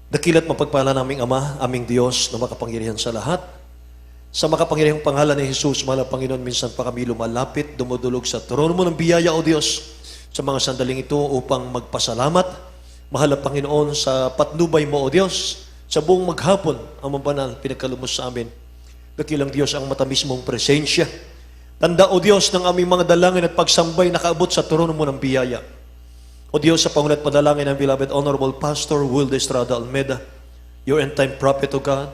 Dakila't mapagpala naming Ama, aming Diyos na makapangyarihan sa lahat. Sa makapangyarihang pangalan ni Jesus, mahal na Panginoon, minsan pa kami lumalapit, dumudulog sa trono mo ng biyaya, O Diyos, sa mga sandaling ito upang magpasalamat. Mahal na Panginoon, sa patnubay mo, O Diyos, sa buong maghapon, ang banal, pinagkalumos sa amin. Dakilang Diyos, ang matamis mong presensya. Tanda, O Diyos, ng aming mga dalangin at pagsambay nakaabot sa trono mo ng biyaya. O Diyos, sa pangulat padalangin ng beloved Honorable Pastor Will Estrada Almeda, your end-time prophet, O God,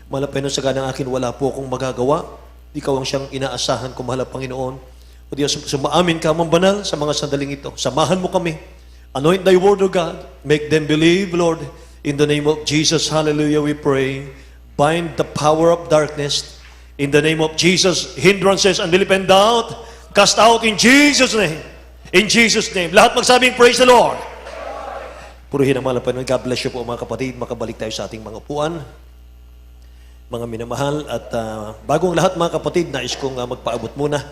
malapay no sa ganang akin, wala po akong magagawa. Ikaw ang siyang inaasahan ko, mahal na Panginoon. O Diyos, sumaamin ka, Amang Banal, sa mga sandaling ito. Samahan mo kami. Anoint thy word, O God. Make them believe, Lord. In the name of Jesus, hallelujah, we pray. Bind the power of darkness. In the name of Jesus, hindrances, unbelief and doubt, cast out in Jesus' name. In Jesus' name. Lahat magsabing, praise the Lord. Purihin ang mahal na Panginoon. God bless you po mga kapatid. Makabalik tayo sa ating mga upuan. Mga minamahal. At bagong lahat mga kapatid, nais kong magpaabot muna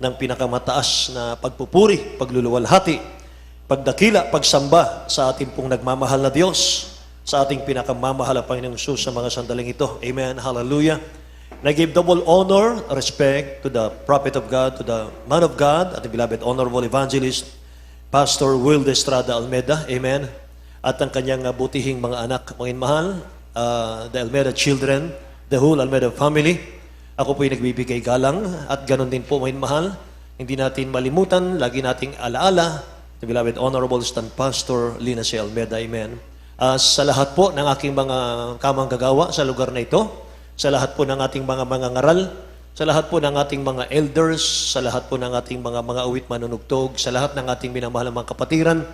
ng pinakamataas na pagpupuri, pagluluwalhati, pagdakila, pagsamba sa ating pong nagmamahal na Diyos, sa ating pinakamamahal na Panginoong Jesus sa mga sandaling ito. Amen. Hallelujah. And I give double honor, respect to the prophet of God, to the man of God, at the beloved honorable evangelist, Pastor Will Estrada Almeda. Amen. At ang kanyang butihing mga anak, mga mahal, the Almeda children, the whole Almeda family. Ako po'y nagbibigay galang at ganun din po, mga mahal. Hindi natin malimutan, lagi nating alaala, the beloved honorable stand Pastor Lina C. Almeda. Amen. Sa lahat po ng aking mga kamanggagawa sa lugar na ito, sa lahat po ng ating mga ngaral, sa lahat po ng ating mga elders, sa lahat po ng ating mga awit manunugtog, sa lahat ng ating minamahal na mga kapatiran,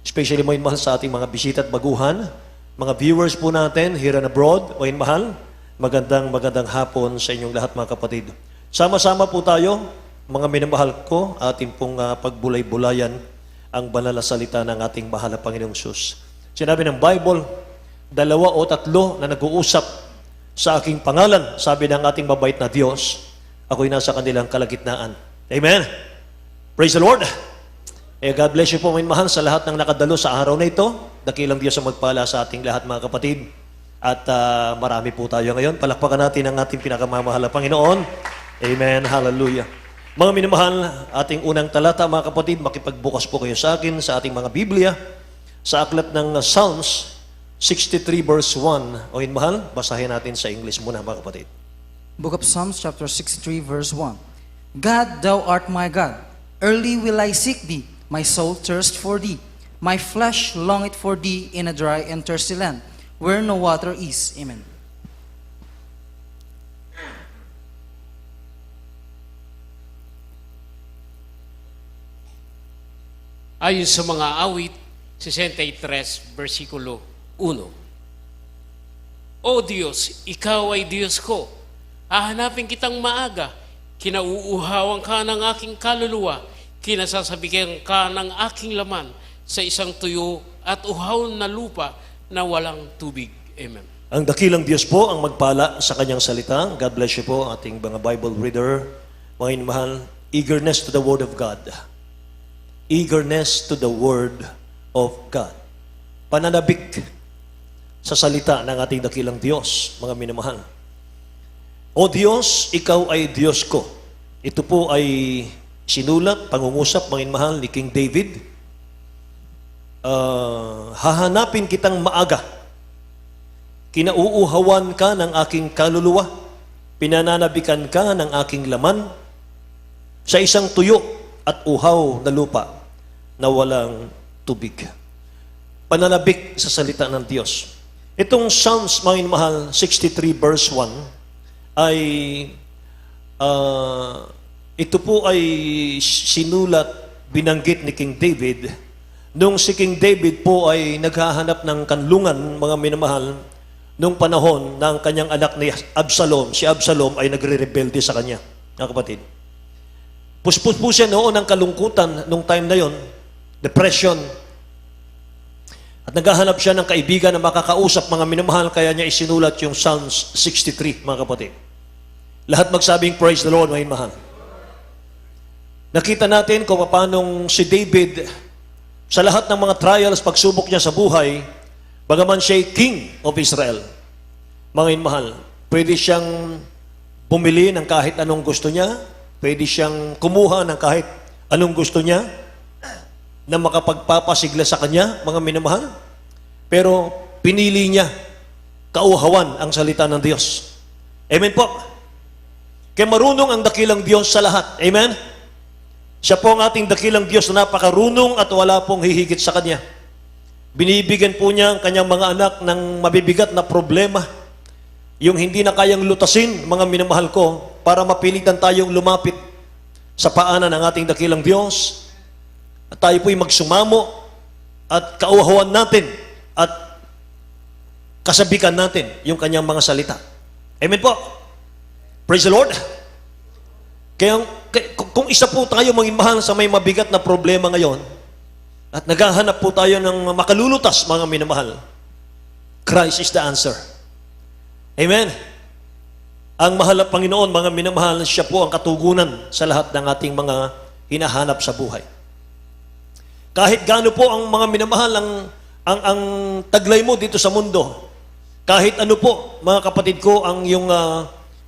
especially mga mahal sa ating mga bisita at baguhan, mga viewers po natin here and abroad, mga mahal, magandang hapon sa inyong lahat mga kapatid. Sama-sama po tayo, mga minamahal ko, ating pong pagbulay-bulayan ang banal na salita ng ating mahal na Panginoong Sus. Sinabi ng Bible, 2 o 3 na nag-uusap sa aking pangalan, sabi ng ating mabait na Diyos, ako'y nasa kanilang kalagitnaan. Amen. Praise the Lord. God bless you po, mga mahal, sa lahat ng nakadalo sa araw na ito. Dakilang Diyos ang magpala sa ating lahat, mga kapatid. At marami po tayo ngayon. Palakpakan natin ang ating pinakamamahal na Panginoon. Amen. Hallelujah. Mga minamahal, ating unang talata, mga kapatid, makipagbukas po kayo sa akin sa ating mga Biblia, sa aklat ng Psalms 63 verse 1. O mahal, basahin natin sa English muna, mga kapatid. Book of Psalms chapter 63 verse 1. God, thou art my God. Early will I seek thee. My soul thirsts for thee. My flesh longeth for thee in a dry and thirsty land, where no water is. Amen. Ayon sa mga awit, 63 versikulo 1. O Diyos, Ikaw ay Diyos ko. Hahanapin kitang maaga. Kinauuhawan ka ng aking kaluluwa. Kinasasabikan ka ng aking laman sa isang tuyo at uhaw na lupa na walang tubig. Amen. Ang dakilang Diyos po ang magpala sa kanyang salita. God bless you po, ating mga Bible reader. Mga mahal, eagerness to the Word of God. Eagerness to the Word of God. Pananabik sa salita ng ating dakilang Diyos, mga minamahal. O Diyos, Ikaw ay Diyos ko. Ito po ay sinulat, pangungusap, mga minamahal, ni King David. Hahanapin kitang maaga. Kinauuhawan ka ng aking kaluluwa. Pinananabikan ka ng aking laman sa isang tuyo at uhaw na lupa na walang tubig. Pananabik sa salita ng Diyos. Itong Psalms, mga mahal, 63 verse 1, ay ito po ay sinulat, binanggit ni King David nung si King David po ay naghahanap ng kanlungan, mga minamahal, nung panahon ng kanyang anak ni Absalom. Si Absalom ay nagre-rebelde sa kanya, mga kapatid. Puspos po siya noon ng kalungkutan nung time na yon, depression. At naghahanap siya ng kaibigan na makakausap, mga minamahal, kaya niya isinulat yung Psalms 63, mga kapatid. Lahat magsabing, praise the Lord, mga minamahal. Nakita natin kung paano si David, sa lahat ng mga trials, pagsubok niya sa buhay, Bagaman siya'y King of Israel, mga inmahal, pwede siyang bumili ng kahit anong gusto niya, pwede siyang kumuha ng kahit anong gusto niya na makapagpapasigla sa kanya, mga minamahal. Pero pinili niya kauhawan ang salita ng Diyos. Amen po. Kaya marunong ang dakilang Diyos sa lahat. Amen? Siya po ang ating dakilang Diyos na napakarunong at wala pong hihigit sa Kanya. Binibigyan po niya ang kanyang mga anak ng mabibigat na problema. Yung hindi na kayang lutasin, mga minamahal ko, para mapilitan tayong lumapit sa paanan ng ating dakilang Diyos. At tayo po'y magsumamo at kauhawan natin at kasabikan natin yung kanyang mga salita. Amen po. Praise the Lord. Kaya kung isa po tayo mahal sa may mabigat na problema ngayon at naghahanap po tayo ng makalulutas, mga minamahal, Christ is the answer. Amen. Ang mahal na Panginoon, mga minamahal, siya po ang katugunan sa lahat ng ating mga hinahanap sa buhay. Kahit gaano po ang mga minamahal ang taglay mo dito sa mundo, kahit ano po, mga kapatid ko, ang yung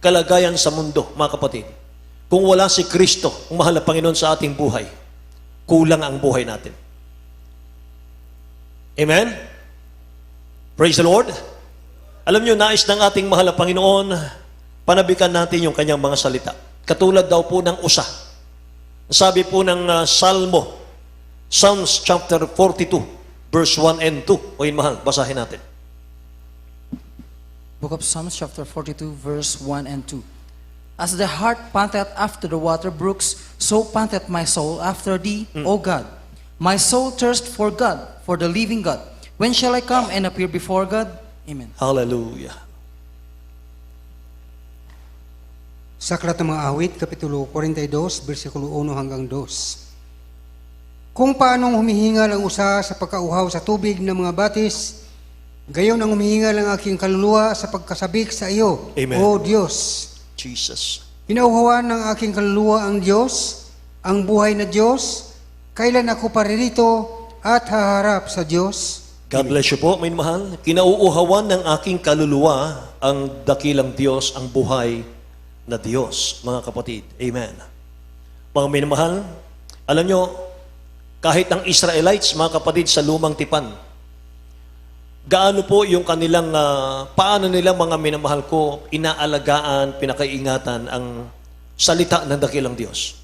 kalagayan sa mundo, mga kapatid, kung wala si Kristo, ang mahal na Panginoon sa ating buhay, kulang ang buhay natin. Amen? Praise the Lord. Alam nyo, nais ng ating mahal na Panginoon, panabikan natin yung kanyang mga salita. Katulad daw po ng usa. Sabi po ng Psalms chapter 42, verse 1 and 2. O yun mahal, basahin natin. Book of Psalms chapter 42 verse 1 and 2. As the heart panteth after the water brooks, so panteth my soul after thee, O God. My soul thirsts for God, for the living God. When shall I come and appear before God? Amen. Hallelujah. Sa Aklat ng mga Awit, Kapitulo 42, versikulo 1 hanggang 2. Kung paanong humihingal ang usa sa pagkauhaw sa tubig ng mga batis, gayon ang humihingal ang aking kaluluwa sa pagkasabik sa iyo, Amen. O Diyos. Jesus. Pinauhawan ng aking kaluluwa ang Diyos, ang buhay na Diyos. Kailan ako paririto at haharap sa Diyos? God bless you po, may mahal. Kinauuhawan ng aking kaluluwa ang dakilang Diyos, ang buhay na Diyos, mga kapatid. Amen. Mga minamahal, alam nyo, kahit ang Israelites, mga kapatid, sa lumang tipan, gaano po yung kanilang, paano nila, mga minamahal ko, inaalagaan, pinakaingatan ang salita ng dakilang Diyos.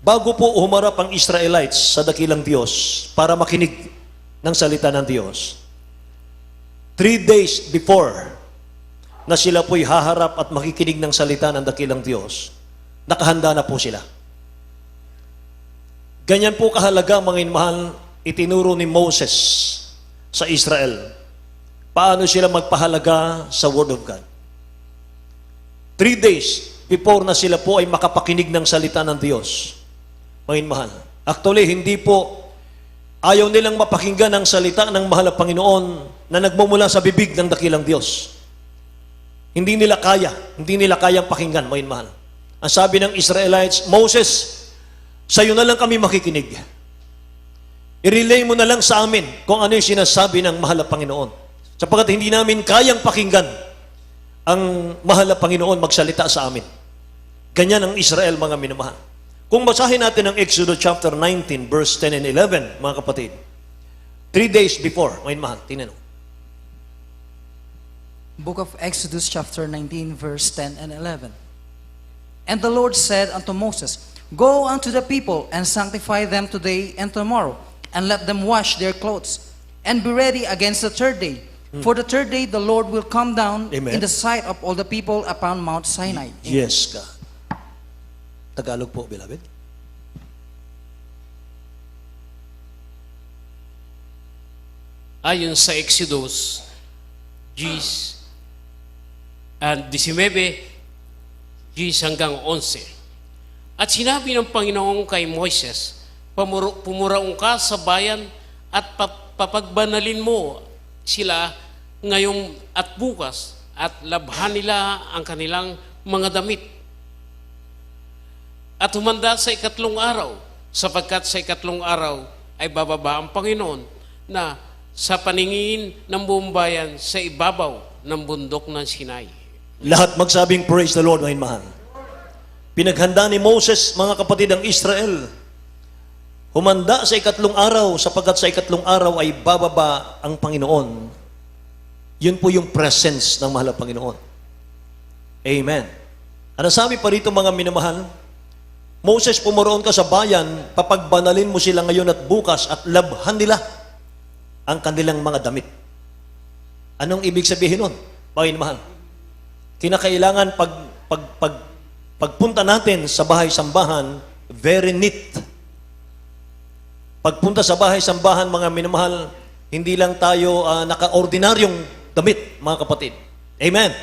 Bago po humarap ang Israelites sa dakilang Diyos para makinig ng salita ng Diyos, 3 days before na sila po'y haharap at makikinig ng salita ng dakilang Diyos, nakahanda na po sila. Ganyan po kahalaga, mga inmahal, itinuro ni Moses sa Israel. Paano sila magpahalaga sa Word of God? 3 days before na sila po ay makapakinig ng salita ng Diyos. Mga inmahal. Actually, hindi po ayaw nilang mapakinggan ang salita ng mahal na Panginoon na nagmumula sa bibig ng dakilang Diyos. Hindi nila kayang pakinggan, mga inmahal. Ang sabi ng Israelites, Moses, sa'yo na lang kami makikinig. I-relay mo na lang sa amin kung ano yung sinasabi ng mahal na Panginoon. Sapagkat hindi namin kayang pakinggan ang mahal na Panginoon magsalita sa amin. Ganyan ang Israel, mga minamahal. Kung basahin natin ang Exodus chapter 19, verse 10 and 11, mga kapatid, 3 days before, mga minamahal, tingnan mo. Book of Exodus chapter 19 verse 10 and 11. And the Lord said unto Moses, Go unto the people and sanctify them today and tomorrow, and let them wash their clothes, and be ready against the third day. For the third day the Lord will come down Amen. in the sight of all the people upon Mount Sinai. Yes, God. Tagalog po, beloved. Ayon sa Exodus 10 and 19, 10 hanggang 11. At sinabi ng Panginoon kay Moises, pumuraong ka sa bayan at papagbanalin mo sila ngayong at bukas at labhan nila ang kanilang mga damit. At humanda sa ikatlong araw, sapagkat sa ikatlong araw ay bababa ang Panginoon na sa paningin ng buong bayan sa ibabaw ng bundok ng Sinai. Lahat magsabing praise the Lord, mga mahal. Pinaghanda ni Moses, mga kapatid, ang Israel. Humanda sa ikatlong araw, sapagkat sa ikatlong araw ay bababa ang Panginoon. Yun po yung presence ng mahal na Panginoon. Amen. Ano sabi pa rito, mga minamahal? Moses, pumoroon ka sa bayan, papagbanalin mo sila ngayon at bukas at labhan nila ang kanilang mga damit. Anong ibig sabihin nun, mga minamahal? Kinakailangan pagpunta natin sa bahay-sambahan, very neat. Pagpunta sa bahay-sambahan, mga minamahal, hindi lang tayo naka-ordinaryong damit, mga kapatid. Amen.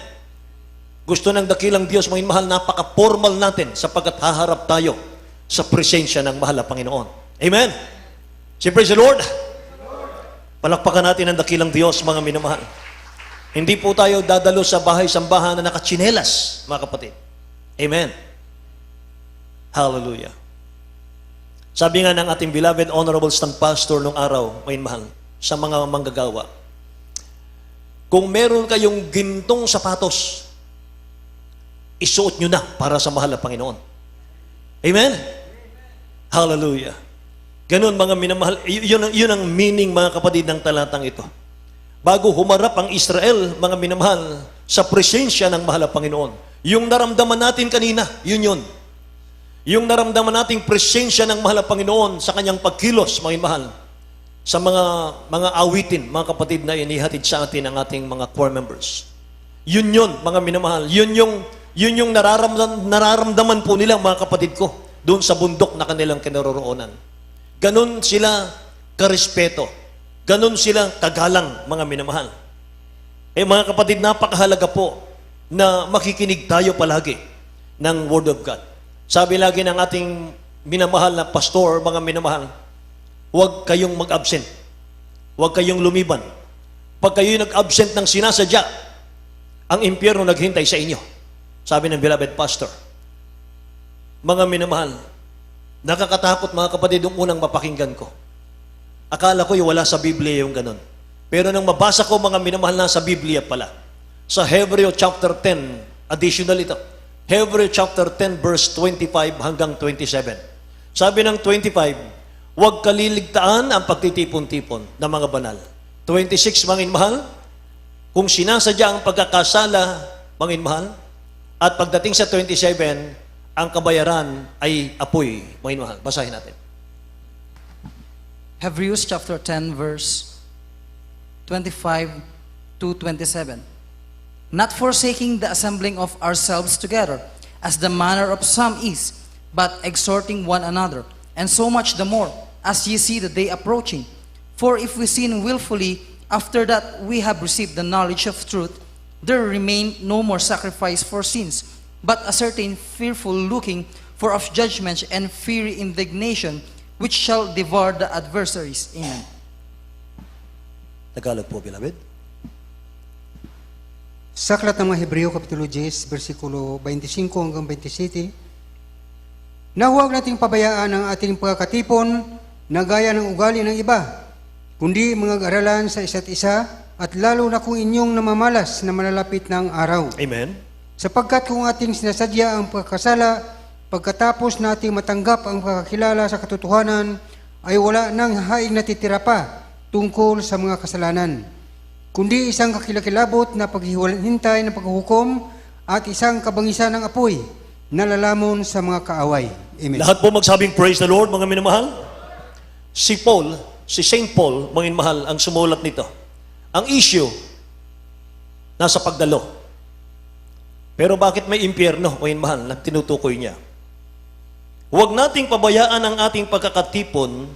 Gusto ng dakilang Diyos, mga minamahal, napaka-formal natin sapagkat haharap tayo sa presensya ng mahal na Panginoon. Amen. Say praise the Lord. Palakpakan natin ang dakilang Diyos, mga minamahal. Hindi po tayo dadalo sa bahay-sambahan na nakatsinelas, mga kapatid. Amen. Hallelujah. Sabi nga ng ating beloved Honorable Stand Pastor nung araw, may mahal, sa mga manggagawa, kung meron kayong gintong sapatos, isuot nyo na para sa mahal na Panginoon. Amen? Hallelujah. Ganun, mga minamahal, yun ang meaning, mga kapatid, ng talatang ito. Bago humarap ang Israel, mga minamahal, sa presensya ng mahal na Panginoon. Yung naramdaman natin kanina, yun. Yung naramdaman nating presensya ng mahal na Panginoon sa kanyang pagkilos, mga minamahal, sa mga awitin, mga kapatid, na inihatid sa atin ang ating mga choir members. Yun, mga minamahal. Yun yung nararamdaman po nila, mga kapatid ko, doon sa bundok na kanilang kinaroroonan. Ganon sila karespeto. Ganon sila kagalang, mga minamahal. Mga kapatid, napakahalaga po na makikinig tayo palagi ng Word of God. Sabi lagi ng ating minamahal na pastor, mga minamahal, huwag kayong mag-absent. Huwag kayong lumiban. Pag kayo nag-absent ng sinasadya, ang impyerno naghintay sa inyo. Sabi ng beloved pastor. Mga minamahal, nakakatakot, mga kapatid, yung unang mapakinggan ko. Akala ko yung wala sa Biblia yung ganun. Pero nang mabasa ko, mga minamahal, na sa Biblia pala. Sa Hebreo chapter 10, additional ito. Hebreo chapter 10 verse 25 hanggang 27. Sabi ng 25, huwag kaliligtaan ang pagtitipon-tipon ng mga banal. 26, mga inmahal, kung sinasadya ang pagkakasala, mga inmahal, at pagdating sa 27, ang kabayaran ay apoy, mga inmahal. Basahin natin. Hebrews chapter 10 verse 25 to 27. Not forsaking the assembling of ourselves together, as the manner of some is, but exhorting one another, and so much the more, as ye see the day approaching. For if we sin willfully, after that we have received the knowledge of truth, there remain no more sacrifice for sins, but a certain fearful looking for of judgment and fiery indignation, which shall devour the adversaries. Amen. Tagalog po, beloved. Sa aklat ng mga Hebreo, Kapitulo 10, versikulo 25 hanggang 27, na huwag nating pabayaan ang ating pagkakatipon na gaya ng ugali ng iba, kundi mga aralan sa isa't isa, at lalo na kung inyong namamalas na malalapit ng araw. Amen. Sapagkat kung ating sinasadya ang pagkasala, pagkatapos nating matanggap ang pagkakilala sa katotohanan, ay wala nang haing natitira pa tungkol sa mga kasalanan, kundi isang kakilakilabot na paghiwalhintay ng paghuhukom at isang kabangisan ng apoy na lalamon sa mga kaaway. Amen. Lahat po magsabing praise the Lord, mga minamahal. Si St. Paul, mga minamahal, ang sumulat nito. Ang issue, nasa pagdalo. Pero bakit may impyerno, mga minamahal, na tinutukoy niya? Huwag nating pabayaan ang ating pagkakatipon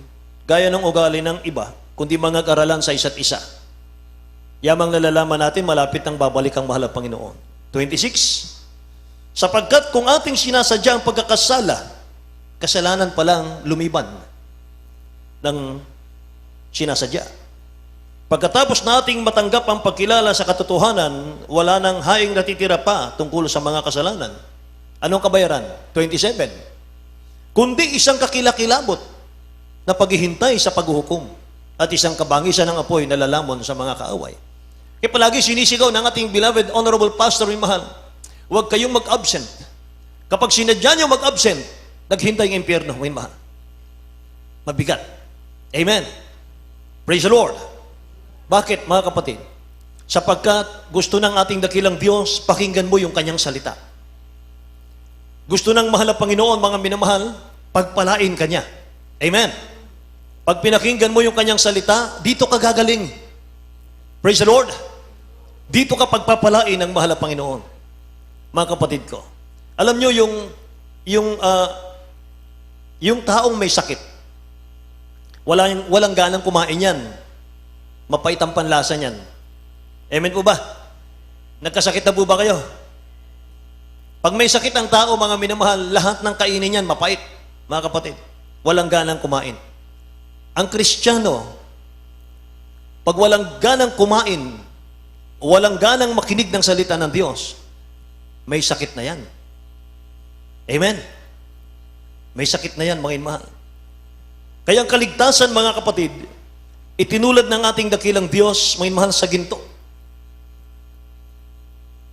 gaya ng ugali ng iba, kundi mga karalan sa isa't isa. Yamang nalalaman natin, malapit ang babalik ang mahal na Panginoon. 26, sapagkat kung ating sinasadya ang pagkakasala, kasalanan pa lang lumiban ng sinasadya. Pagkatapos nating matanggap ang pagkilala sa katotohanan, wala nang haing natitira pa tungkol sa mga kasalanan. Anong kabayaran? 27. Kundi isang kakilakilabot na paghihintay sa paghuhukom at isang kabangisan ng apoy na lalamon sa mga kaaway. Kaya palagi sinisigaw ng ating beloved honorable pastor may mahal, huwag kayong mag-absent. Kapag sinadya niyo mag-absent, naghintay ng impyerno may mahal. Mabigat. Amen. Praise the Lord. Bakit mga kapatid? Sapagkat gusto ng ating dakilang Diyos, pakinggan mo yung kanyang salita. Gusto ng mahal na Panginoon, mga minamahal, pagpalain ka niya. Amen. Pag pinakinggan mo yung kanyang salita, dito ka gagaling. Praise the Lord. Dito ka pagpapalain ng mahal na Panginoon. Mga kapatid ko, alam nyo yung taong may sakit, walang ganang kumain yan. Mapait ang panlasa niyan. Amen po ba? Nagkasakit na po ba kayo? Pag may sakit ang tao, mga minamahal, lahat ng kainin niyan mapait, mga kapatid. Walang ganang kumain. Ang Kristiyano, pag walang ganang kumain, walang ganang makinig ng salita ng Diyos, may sakit na yan. Amen? May sakit na yan, mga inmahal. Kaya ang kaligtasan, mga kapatid, itinulad ng ating dakilang Diyos, mga inmahal, sa ginto.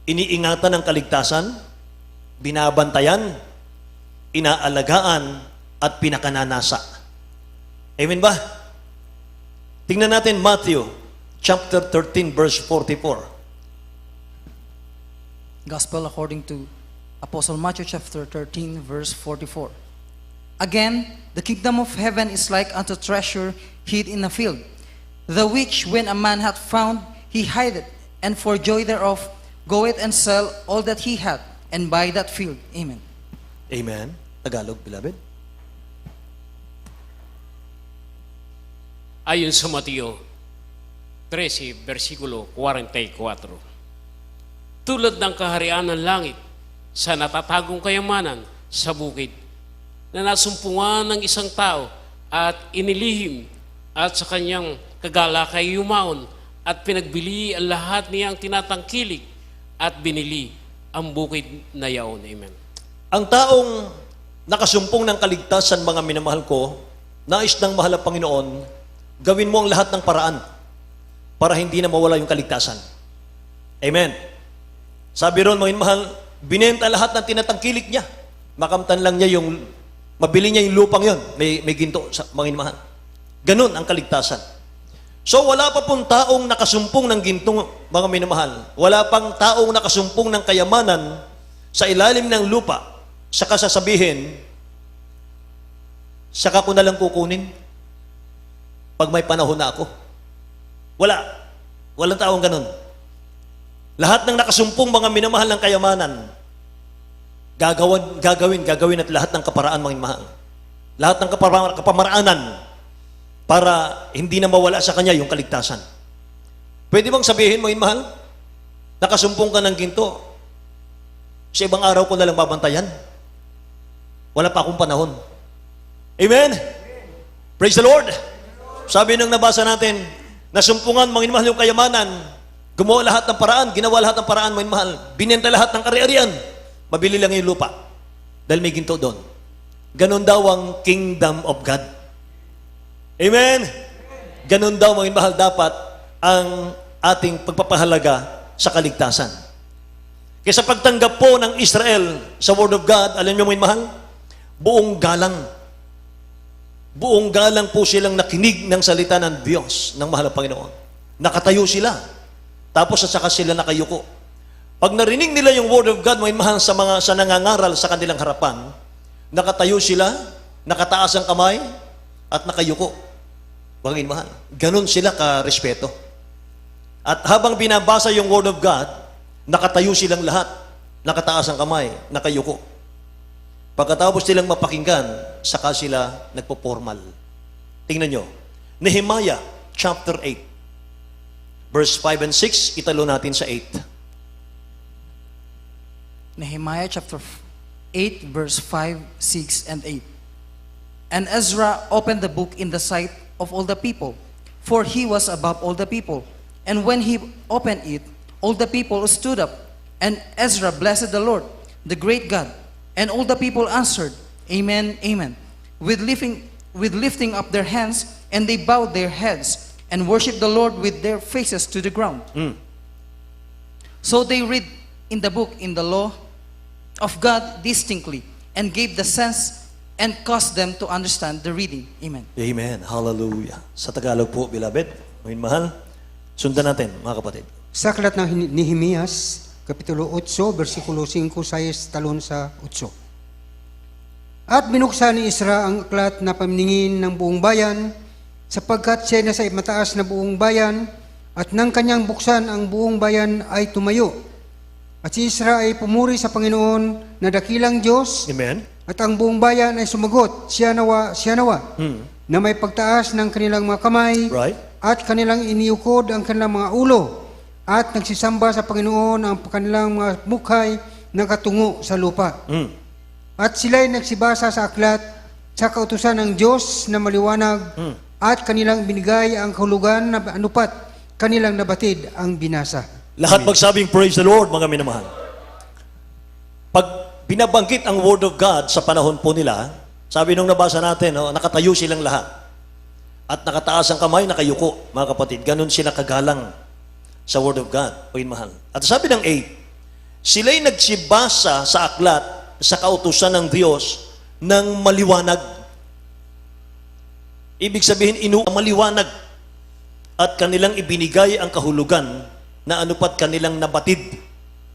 Iniingatan ng kaligtasan, binabantayan, inaalagaan, at pinakananasa. Amen ba? Tingnan natin Matthew chapter 13 verse 44. Gospel according to Apostle Matthew chapter 13 verse 44. Again, the kingdom of heaven is like unto treasure hid in a field, the which when a man hath found, he hideth, and for joy thereof goeth and sell all that he hath, and buy that field. Amen. Amen. Tagalog, beloved. Ayon sa Mateo 13, versikulo 44. Tulad ng kaharian ng langit sa natatagong kayamanan sa bukid, na nasumpungan ng isang tao at inilihim at sa kanyang kagalakay yumaon at pinagbili ang lahat niyang tinatangkilik at binili ang bukid na yaon. Amen. Ang taong nakasumpong ng kaligtasan, mga minamahal ko, nais ng mahal na Panginoon, gawin mo ang lahat ng paraan para hindi na mawala yung kaligtasan. Amen. Sabi ron, mga minamahal, binenta lahat ng tinatangkilik niya. Makamtan lang niya yung, mabili niya yung lupang yon, may ginto, mga minamahal. Ganun ang kaligtasan. So wala pa pong taong nakasumpong ng gintong, mga minamahal. Wala pang taong nakasumpong ng kayamanan sa ilalim ng lupa. Saka sasabihin, saka ko na lang kukunin pag may panahon na ako. Wala. Walang taong ganun. Lahat ng nakasumpong, mga minamahal ng kayamanan, gagawin at lahat ng kaparaan, mga minamahal. Lahat ng kapamaraanan para hindi na mawala sa kanya yung kaligtasan. Pwede bang sabihin, mga minamahal, nakasumpong ka ng ginto, sa ibang araw ko na lang babantayan? Wala pa akong panahon. Amen? Praise the Lord! Sabi nung nabasa natin, nasumpungan, mga minamahal, yung kayamanan, gumawa lahat ng paraan, ginawa lahat ng paraan, mga minamahal, binenta lahat ng kari-arian, mabili lang yung lupa, dahil may ginto doon. Ganon daw ang kingdom of God. Amen? Ganon daw, mga minamahal, dapat ang ating pagpapahalaga sa kaligtasan. Kaya sa pagtanggap po ng Israel sa Word of God, alam niyo, mga minamahal, buong galang po silang nakinig ng salita ng Diyos, ng mahal na Panginoon. Nakatayo sila. Tapos at saka sila nakayuko. Pag narinig nila yung Word of God, mga mahal, sa nangangaral sa kanilang harapan, nakatayo sila, nakataas ang kamay, at nakayuko. Mga mahal. Ganon sila ka-respeto. At habang binabasa yung Word of God, nakatayo silang lahat, nakataas ang kamay, nakayuko. Pagkatapos nilang mapakinggan, saka sila nagpo-formal. Tingnan nyo. Nehemiah chapter 8. Verse 5 and 6, italo natin sa 8. Nehemiah chapter 8 verse 5, 6, and 8. And Ezra opened the book in the sight of all the people, for he was above all the people. And when he opened it, all the people stood up, and Ezra blessed the Lord, the great God. And all the people answered, Amen, Amen, with lifting up their hands, and they bowed their heads and worship the Lord with their faces to the ground. So they read in the book, in the law of God distinctly, and gave the sense and caused them to understand the reading. Amen. Amen. Hallelujah. Sa Tagalog po, beloved, mga mahal, sundan natin, mga kapatid. Sa aklat ng Nehemias, Kapitulo 8, versikulo 5, 6, talon sa 8. At binuksan ni Isra ang aklat na paminingin ng buong bayan, sapagkat siya nasa mataas na buong bayan, at nang kanyang buksan ang buong bayan ay tumayo. At si Isra ay pumuri sa Panginoon na dakilang Diyos, Amen. at ang buong bayan ay sumagot, siya nawa, na may pagtaas ng kanilang mga kamay, Right. at kanilang iniukod ang kanilang mga ulo, at nagsisamba sa Panginoon ang kanilang mga mukhay na katungo sa lupa. At sila'y nagsibasa sa aklat sa kautusan ng Diyos na maliwanag, at kanilang binigay ang kahulugan na anupat kanilang nabatid ang binasa. Lahat magsabing praise the Lord, mga minamahal. Pag binabanggit ang Word of God sa panahon po nila, sabi nung nabasa natin, nakatayo silang lahat. At nakataas ang kamay, nakayuko, mga kapatid. Ganon sila kagalang sa Word of God, mga mahal. At sabi ng 8, sila'y nagsibasa sa aklat sa kautusan ng Diyos ng maliwanag. Ibig sabihin, maliwanag. At kanilang ibinigay ang kahulugan na anupat kanilang nabatid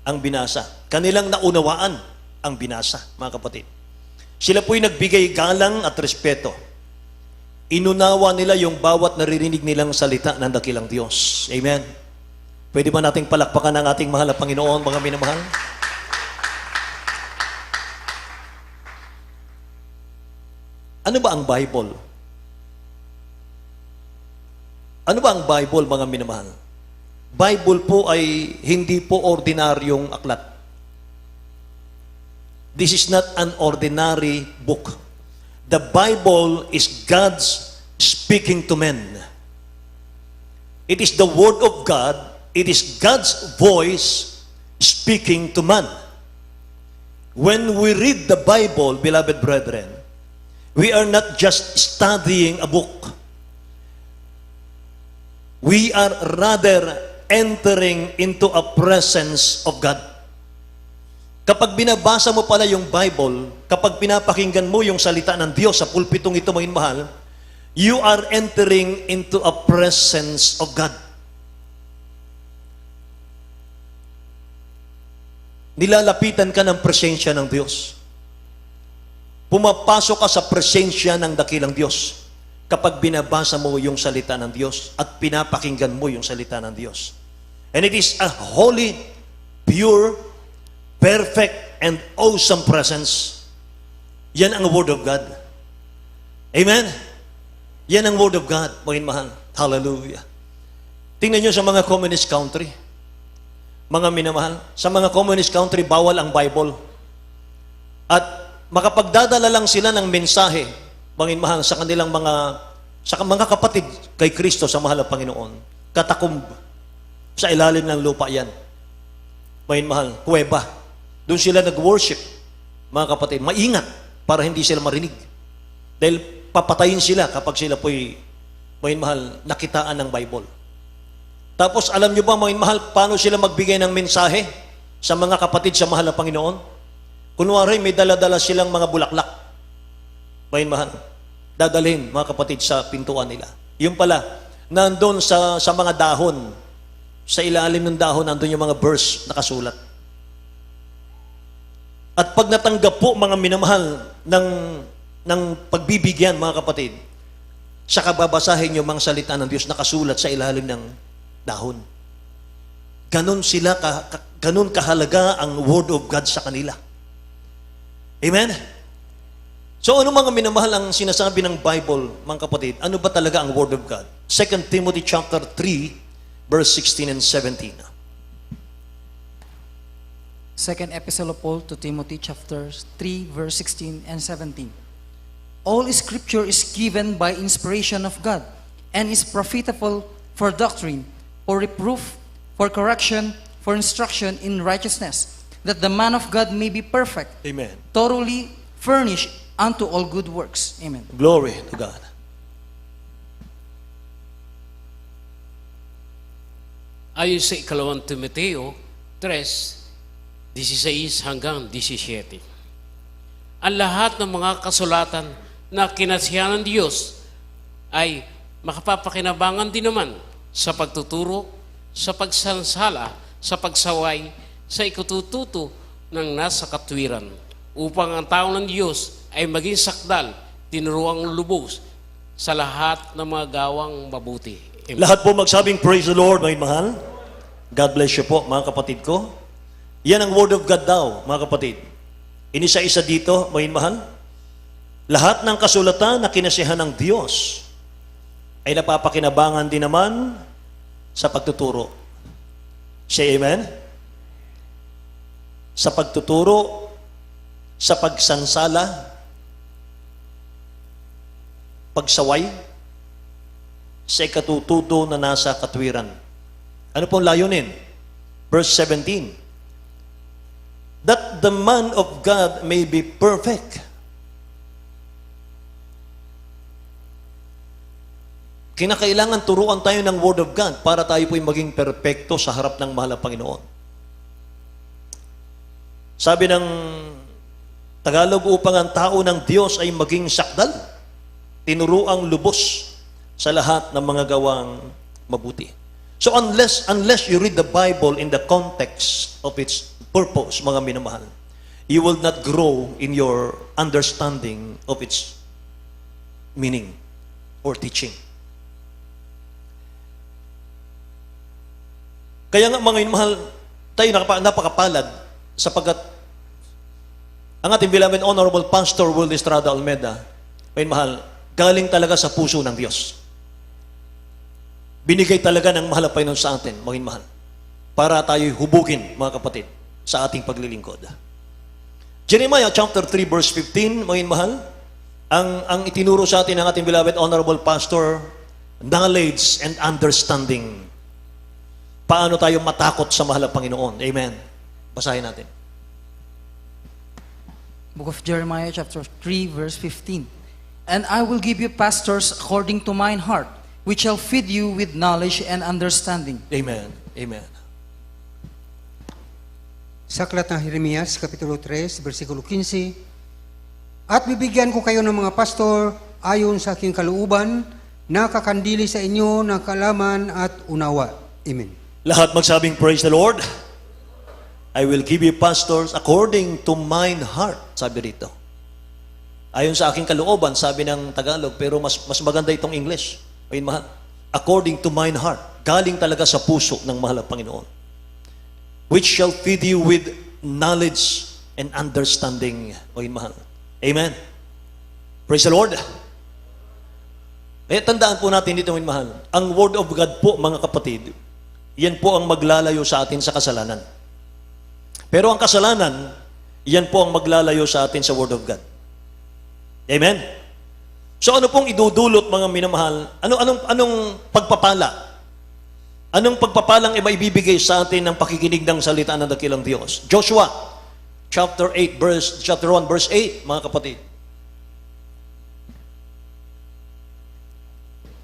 ang binasa. Kanilang naunawaan ang binasa, mga kapatid. Sila po'y nagbigay galang at respeto. Inunawa nila yung bawat naririnig nilang salita ng dakilang Diyos. Amen. Pwede ba nating palakpakan ang ating mahal na Panginoon, mga minamahal? Ano ba ang Bible? Ano ba ang Bible, mga minamahal? Bible po ay hindi po ordinaryong aklat. This is not an ordinary book. The Bible is God's speaking to men. It is the Word of God. It is God's voice speaking to man. When we read the Bible, beloved brethren, we are not just studying a book. We are rather entering into a presence of God. Kapag binabasa mo pala yung Bible, kapag pinapakinggan mo yung salita ng Diyos sa pulpitong ito, mga mahal, you are entering into a presence of God. Nilalapitan ka ng presensya ng Diyos. Pumapasok ka sa presensya ng dakilang Diyos kapag binabasa mo yung salita ng Diyos at pinapakinggan mo yung salita ng Diyos. And it is a holy, pure, perfect, and awesome presence. Yan ang Word of God. Amen? Yan ang Word of God, mga mahal. Hallelujah. Tingnan nyo sa mga communist country. Mga minamahal, sa mga communist country, bawal ang Bible. At makapagdadala lang sila ng mensahe, mga mahal, sa kanilang mga kapatid kay Kristo sa mahal na Panginoon. Katakumb. Sa ilalim ng lupa yan. Mga mahal, kuweba. Doon sila nag-worship, mga kapatid. Maingat para hindi sila marinig. Dahil papatayin sila kapag sila po'y, mga mahal, nakitaan ng Bible. Tapos alam nyo ba, mga mahal, paano sila magbigay ng mensahe sa mga kapatid sa mahal na Panginoon? Kunwari, may dala-dala silang mga bulaklak. Mga mahal, dadalhin mga kapatid sa pintuan nila. Yung pala, nandun sa mga dahon, sa ilalim ng dahon, nandun yung mga verse nakasulat. At pag natanggap po, mga minamahal, ng pagbibigyan, mga kapatid, sa kababasahin yung mga salita ng Diyos nakasulat sa ilalim ng dahon. Ganon kahalaga ang Word of God sa kanila. Amen? So ano mga minamahal ang sinasabi ng Bible, mga kapatid? Ano ba talaga ang Word of God? 2 Timothy chapter 3, verse 16 and 17. Second Epistle of Paul to Timothy, chapter 3, verse 16 and 17. All Scripture is given by inspiration of God, and is profitable for doctrine, for reproof, for correction, for instruction in righteousness, that the man of God may be perfect, Amen. thoroughly furnished unto all good works. Amen. Glory to God. Ayon sa ikalawang Timoteo 3:16 hanggang 17. Ang lahat ng mga kasulatan na kinasiyahan ng Diyos ay makapapakinabangan din naman sa pagtuturo, sa pagsansala, sa pagsaway, sa ikutututo ng nasa katwiran, upang ang tao ng Diyos ay maging sakdal, tinuruang lubos sa lahat ng mga gawang mabuti. Amen. Lahat po magsabing praise the Lord, mga mahal. God bless you po, mga kapatid ko. Yan ang Word of God daw, mga kapatid. Inisa-isa dito, mga mahal. Lahat ng kasulatan na kinasihan ng Diyos ay napapakinabangan din naman sa pagtuturo. Say amen? Sa pagtuturo, sa pagsansala, pagsaway, sa ikatututo na nasa katwiran. Ano pong layunin? Verse 17. That the man of God may be perfect. Kinakailangan turuan tayo ng Word of God para tayo po'y maging perpekto sa harap ng mahal na Panginoon. Sabi ng Tagalog, upang ang tao ng Diyos ay maging sakdal, tinuruang lubos sa lahat ng mga gawang mabuti. So unless you read the Bible in the context of its purpose, mga minamahal, you will not grow in your understanding of its meaning or teaching. Kaya nga mga minamahal, tayo napakapalad sapagkat ang ating beloved Honorable Pastor Will Estrada Almeda, mga minamahal, galing talaga sa puso ng Diyos. Binigay talaga ng mahal na Panginoon sa atin, mga mahal, para tayo'y hubugin, mga kapatid, sa ating paglilingkod. Jeremiah chapter 3 verse 15, mga mahal, ang itinuro sa atin ng ating beloved Honorable Pastor, knowledge and understanding. Paano tayo matakot sa mahal na Panginoon? Amen. Basahin natin. Book of Jeremiah chapter 3 verse 15. And I will give you pastors according to mine heart, which shall feed you with knowledge and understanding. Amen. Amen. Sa aklat ng Jeremias, Kapitulo 3, versikulo 15, At bibigyan ko kayo ng mga pastor ayon sa aking kalooban, na kakandili sa inyo ng kaalaman at unawa. Amen. Lahat magsabing praise the Lord. I will give you pastors according to mine heart, sabi rito. Ayon sa aking kalooban, sabi ng Tagalog, pero mas maganda itong English. Ayun, mahal. According to mine heart. Galing talaga sa puso ng mahal na Panginoon. Which shall feed you with knowledge and understanding. Ayun, mahal. Amen. Praise the Lord. Eh, tandaan po natin dito, ayun, mahal. Ang Word of God po, mga kapatid, yan po ang maglalayo sa atin sa kasalanan. Pero ang kasalanan, yan po ang maglalayo sa atin sa Word of God. Amen? So ano pong idudulot, mga minamahal? Anong pagpapala? Anong pagpapalang maibibigay sa atin ng pakikinig ng salita ng dakilang Diyos? Joshua, chapter 1, verse 8, mga kapatid.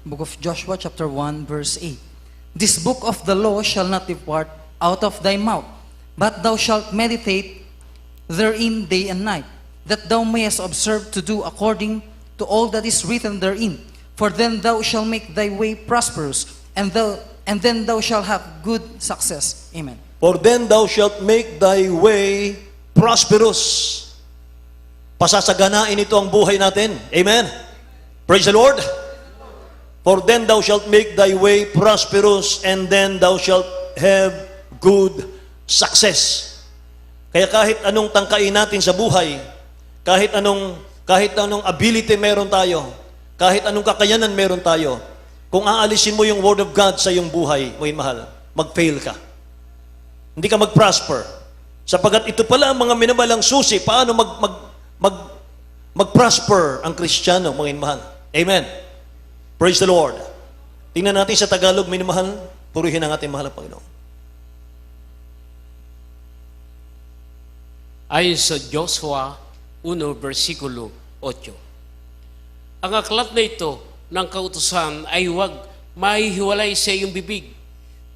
Book of Joshua chapter 1 verse 8. This book of the law shall not depart out of thy mouth, but thou shalt meditate therein day and night, that thou mayest observe to do according to all that is written therein. For then thou shalt make thy way prosperous, and then thou shalt have good success. Amen. For then thou shalt make thy way prosperous. Pasasaganain ito ang buhay natin. Amen. Praise the Lord. For then thou shalt make thy way prosperous, and then thou shalt have good success. Kaya kahit anong tangkain natin sa buhay, kahit anong ability meron tayo, kahit anong kakayanan meron tayo, kung aalisin mo yung Word of God sa iyong buhay, may mahal, mag-fail ka. Hindi ka mag-prosper. Sapagat ito pala ang mga minamalang susi, paano mag-prosper ang Kristiyano, mga mahal. Amen. Praise the Lord. Tingnan natin sa Tagalog, minamahal, purihin ang ating mahal na Panginoon. Ayon sa Joshua 1, versikulo 8. Ang aklat na ito ng kautusan ay huwag mahihiwalay sa iyong bibig.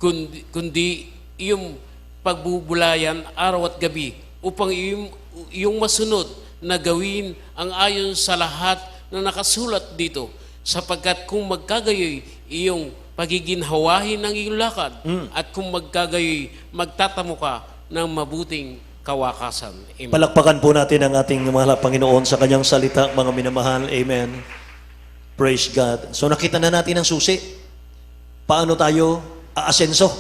kundi iyong pagbubulayan araw at gabi upang iyong masunod na gawin ang ayon sa lahat na nakasulat dito, sapagkat kung magkagayoy iyong pagiginhawahin ng iyong lakad at kung magkagayoy magtatamo ka ng mabuting kawakasan. Amen. Palakpakan po natin ang ating mahal na Panginoon sa kanyang salita, mga minamahal. Amen. Praise God. So nakita na natin ang susi. Paano tayo aasenso?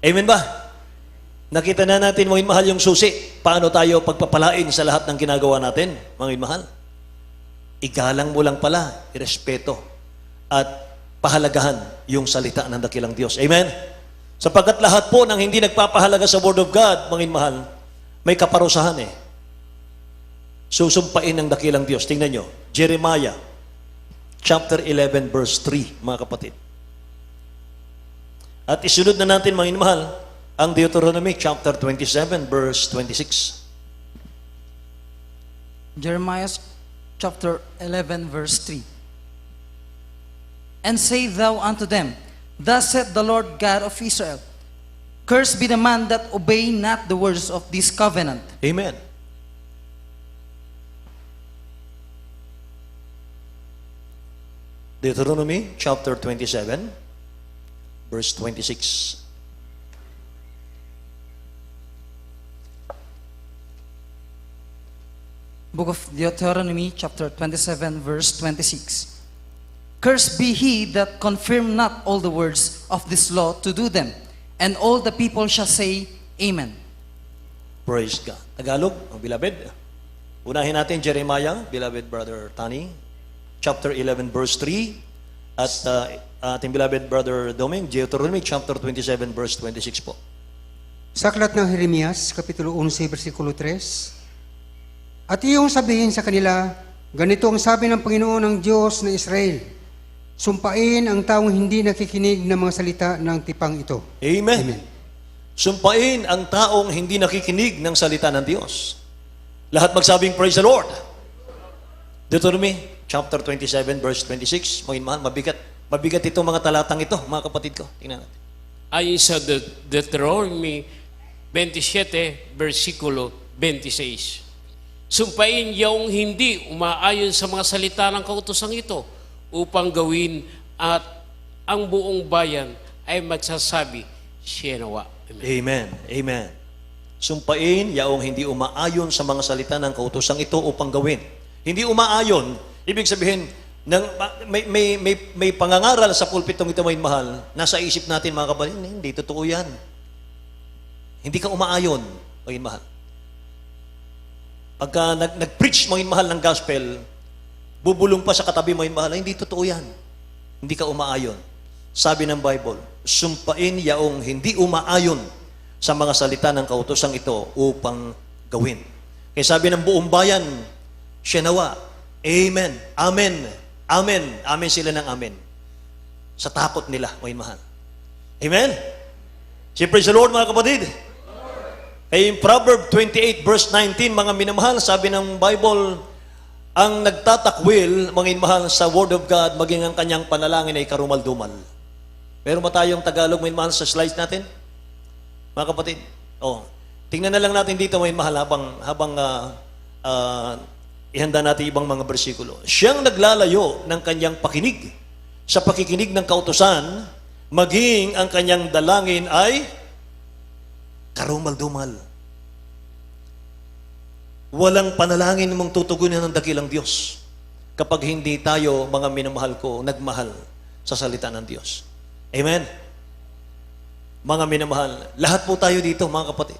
Amen ba? Nakita na natin, mga mahal, yung susi. Paano tayo pagpapalain sa lahat ng ginagawa natin, mga mahal? Igalang mo lang pala, irespeto, at pahalagahan yung salita ng dakilang Diyos. Amen? Sapagkat lahat po ng hindi nagpapahalaga sa Word of God, mga mahal, may kaparusahan eh. Susumpain ng dakilang Diyos. Tingnan nyo, Jeremiah, chapter 11, verse 3, mga kapatid. At isunod na natin, mga mahal, ang Deuteronomy chapter 27, verse 26. Jeremiah chapter 11, verse 3. And say thou unto them, Thus saith the Lord God of Israel, Cursed be the man that obey not the words of this covenant. Amen. Deuteronomy chapter 27, verse 26. Book of Deuteronomy, chapter 27, verse 26. Cursed be he that confirm not all the words of this law to do them, and all the people shall say, Amen. Praise God. Tagalog, ang beloved. Unahin natin Jeremiah, beloved brother Tani, chapter 11, verse 3. At ating beloved brother Doming, Deuteronomy chapter 27, verse 26 po. Sa aklat ng Jeremias, Kapitulo 11, versikulo 3, At iyong sabihin sa kanila, ganito ang sabi ng Panginoon ng Diyos na Israel, sumpain ang taong hindi nakikinig ng mga salita ng tipang ito. Amen. Amen. Sumpain ang taong hindi nakikinig ng salita ng Diyos. Lahat magsabing, praise the Lord. Deuteronomy chapter 27, verse 26. Mga mahal, mabigat. Mabigat itong mga talatang ito, mga kapatid ko. Tingnan natin. Ayon sa Deuteronomy 27, versikulo 26. Sumpain yung hindi umaayon sa mga salita ng kautosang ito upang gawin at ang buong bayan ay magsasabi, siya nawa. Amen. Amen. Amen. Sumpain yaong hindi umaayon sa mga salita ng kautosang ito upang gawin. Hindi umaayon, ibig sabihin, may pangangaral sa pulpitong ito, may mahal, nasa isip natin, mga kapatid, hindi totoo yan. Hindi ka umaayon, may mahal. Pagka nag-preach, mga mahal, ng gospel, bubulong pa sa katabi, mga mahal, hindi totoo yan. Hindi ka umaayon. Sabi ng Bible, sumpain yaong hindi umaayon sa mga salita ng kautosang ito upang gawin. Kaya sabi ng buong bayan, siya nawa, Amen, Amen, Amen, Amen sila ng Amen. Sa takot nila, mga mahal. Amen? Say, praise the Lord, mga kapatid. Kaya in Proverb 28, verse 19, mga minamahal, sabi ng Bible, ang nagtatakwil, mga minamahal, sa Word of God, maging ang kanyang panalangin ay karumal-dumal. Meron ba tayong Tagalog, mga minamahal, sa slides natin? Mga kapatid, tingnan na lang natin dito, mga minamahal, habang ihanda natin ibang mga bersikulo. Siyang naglalayo ng kanyang pakinig sa pakikinig ng kautusan, maging ang kanyang dalangin ay karumal-dumal. Walang panalangin mong tutugunin ng dakilang Diyos kapag hindi tayo, mga minamahal ko, nagmahal sa salita ng Diyos. Amen? Mga minamahal, lahat po tayo dito, mga kapatid.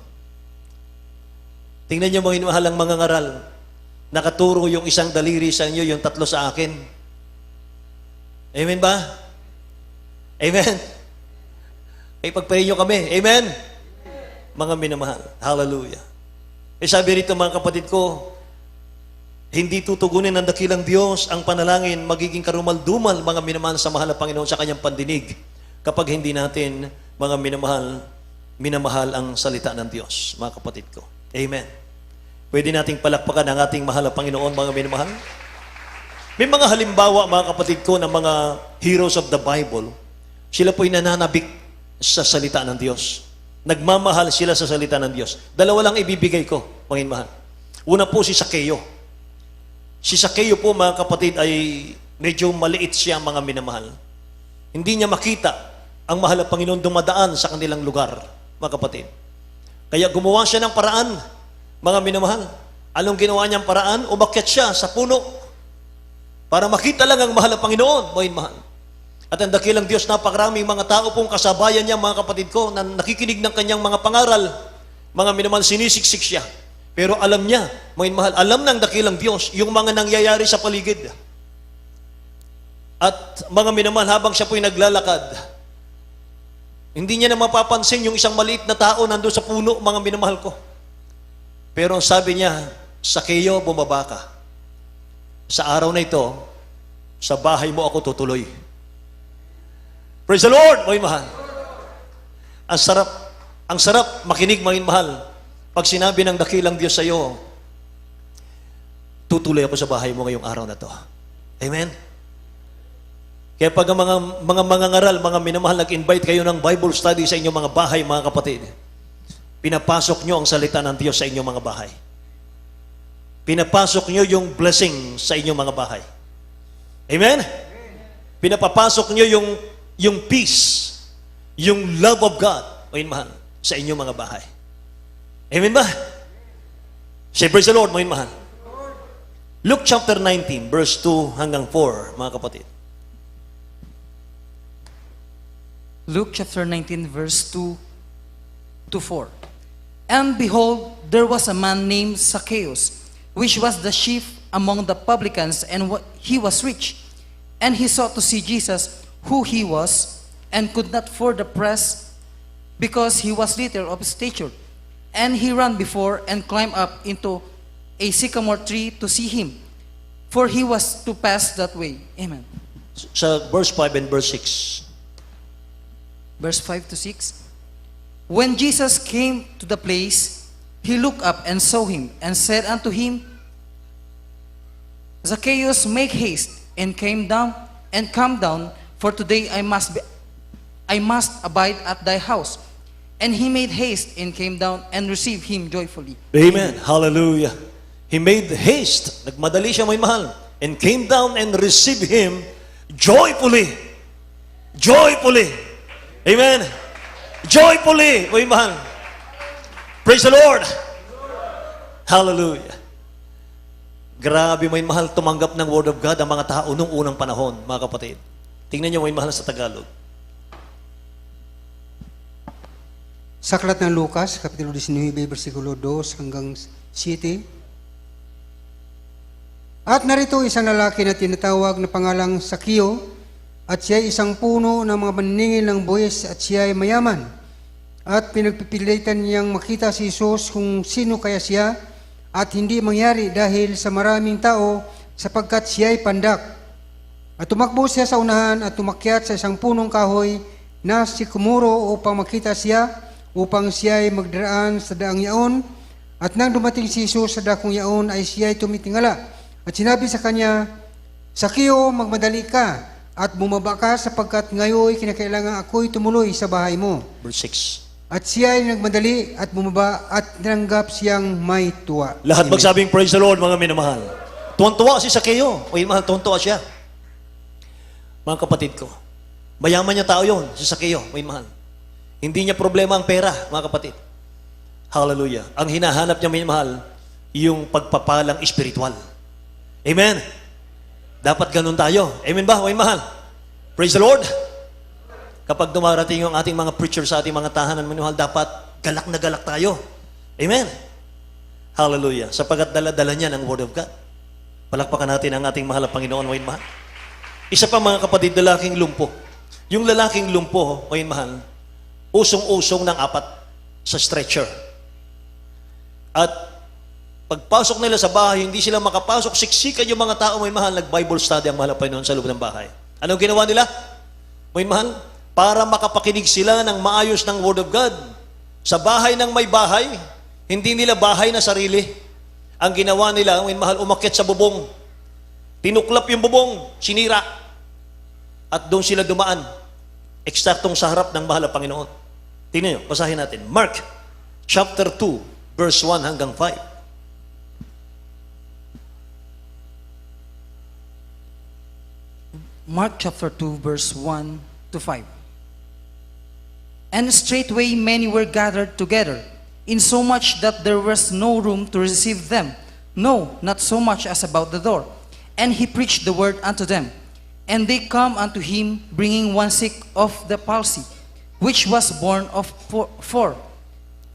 Tingnan niyo, mga minamahal, ang mga ngaral. Nakaturo yung isang daliri sa inyo, yung tatlo sa akin. Amen ba? Amen? Ay pagpray nyo kami. Amen? Mga minamahal. Hallelujah. Sabi rito, mga kapatid ko, hindi tutugunin ng dakilang Diyos ang panalangin, magiging karumal-dumal, mga minamahal, sa mahal na Panginoon sa kanyang pandinig kapag hindi natin, mga minamahal ang salita ng Diyos, mga kapatid ko. Amen. Pwede nating palakpakan ang ating mahal na Panginoon, mga minamahal. May mga halimbawa, mga kapatid ko, ng mga heroes of the Bible. Sila po'y nananabik sa salita ng Diyos. Nagmamahal sila sa salita ng Diyos. Dalawa lang ibibigay ko, mga mahal. Una po si Sakeo. Si Sakeo po, mga kapatid, ay medyo maliit siya, mga minamahal. Hindi niya makita ang mahal na Panginoon dumadaan sa kanilang lugar, mga kapatid. Kaya gumawa siya ng paraan, mga minamahal. Anong ginawa niyang paraan? Umakyat siya sa puno para makita lang ang mahal na Panginoon, mga mahal. At ang dakilang Diyos, napakaraming mga tao pong kasabayan niya, mga kapatid ko, na nakikinig ng kanyang mga pangaral, mga minamahal, sinisiksik siya. Pero alam niya, mga mahal, alam ng dakilang Diyos, yung mga nangyayari sa paligid. At mga minamahal, habang siya po'y naglalakad, hindi niya na mapapansin yung isang maliit na tao nandun sa puno, mga minamahal ko. Pero sabi niya, Sakeo, bumaba ka. Sa araw na ito, sa bahay mo ako tutuloy. Praise the Lord, mga mahal. Ang sarap makinig, mga mahal. Pag sinabi ng dakilang Diyos sa iyo, tutuloy ako sa bahay mo ngayong araw na to. Amen? Kaya pag ang mga mangangaral, mga minamahal, nag-invite kayo ng Bible study sa inyong mga bahay, mga kapatid, pinapasok nyo ang salita ng Diyos sa inyong mga bahay. Pinapasok nyo yung blessing sa inyong mga bahay. Amen? Pinapapasok nyo yung peace, yung love of God, mga mahal, sa inyong mga bahay. Amen ba? Say, praise the Lord, mga mahal. Luke chapter 19, verse 2 hanggang 4, mga kapatid. Luke chapter 19, verse 2 to 4. And behold, there was a man named Zacchaeus, which was the chief among the publicans, and he was rich. And he sought to see Jesus, who he was, and could not for the press, because he was little of stature. And he ran before and climbed up into a sycamore tree to see him, for he was to pass that way. Amen. Sa verse 5 and verse 6. Verse 5 to 6. When Jesus came to the place, he looked up and saw him, and said unto him, Zacchaeus, make haste, and come down, for today I must abide at thy house. And he made haste and came down and received him joyfully. Amen. Hallelujah. He made haste. Nagmadali siya, may mahal. And came down and received him joyfully. Joyfully. Amen. Joyfully, may mahal. Praise the Lord. Hallelujah. Grabe, may mahal, tumanggap ng Word of God ang mga tao nung unang panahon, mga kapatid. Tingnan niyo, may mahal, sa Tagalog. Sa aklat ng Lucas, Kapitulo 19, versikulo 2 hanggang 7. At narito isang lalaki na tinatawag na pangalang Sakeo, at siya ay isang puno ng mga maningil ng buwis, at siya ay mayaman. At pinagpipilitan niyang makita si Jesus kung sino kaya siya, at hindi mangyari dahil sa maraming tao, sapagkat siya ay pandak. At tumakbo siya sa unahan at tumakyat sa isang punong kahoy na sikumuro upang makita siya, upang siya ay magdaraan sa daang yaon. At nang dumating si Jesus sa dakong yaon, ay siya ay tumitingala. At sinabi sa kanya, Sakeo, magmadali ka at bumaba ka, sapagkat ngayon kinakailangan ako'y tumuloy sa bahay mo. Verse 6. At siya ay nagmadali at bumaba at tinanggap siyang may tuwa. Lahat Amen. magsabing praise the Lord, mga minamahal. Tuwan-tuwa si Sakeo. May mahal, tuwan-tuwa siya. Mga kapatid ko, mayaman niya tao yon, si Sakeo, may mahal. Hindi niya problema ang pera, mga kapatid. Hallelujah. Ang hinahanap niya, may mahal, yung pagpapalang espiritual. Amen. Dapat ganun tayo. Amen ba, may mahal? Praise the Lord. Kapag dumarating yung ating mga preacher sa ating mga tahanan, may mahal, dapat galak na galak tayo. Amen. Hallelujah. Sapagat dala-dala niya ng Word of God. Palakpakan natin ang ating mahal na Panginoon, may mahal. Isa pa, mga kapatid, lalaking lumpo. Yung lalaking lumpo, may mahal, usong-usong ng 4 sa stretcher. At pagpasok nila sa bahay, hindi sila makapasok, siksikan yung mga tao, may mahal, nag-Bible study ang mahal na Panginoon sa loob ng bahay. Anong ginawa nila? May mahal, para makapakinig sila ng maayos ng Word of God. Sa bahay ng may bahay, hindi nila bahay na sarili. Ang ginawa nila, may mahal, umakyat sa bubong. Tinuklap yung bubong, sinira. At doon sila dumaan. Eksaktong sa harap ng mahal na Panginoon. Tingnan nyo, basahin natin. Mark chapter 2, verse 1 hanggang 5. Mark chapter 2, verse 1 to 5. And straightway many were gathered together, insomuch that there was no room to receive them, no, not so much as about the door. And he preached the word unto them. And they come unto him, bringing one sick of the palsy, which was born of four.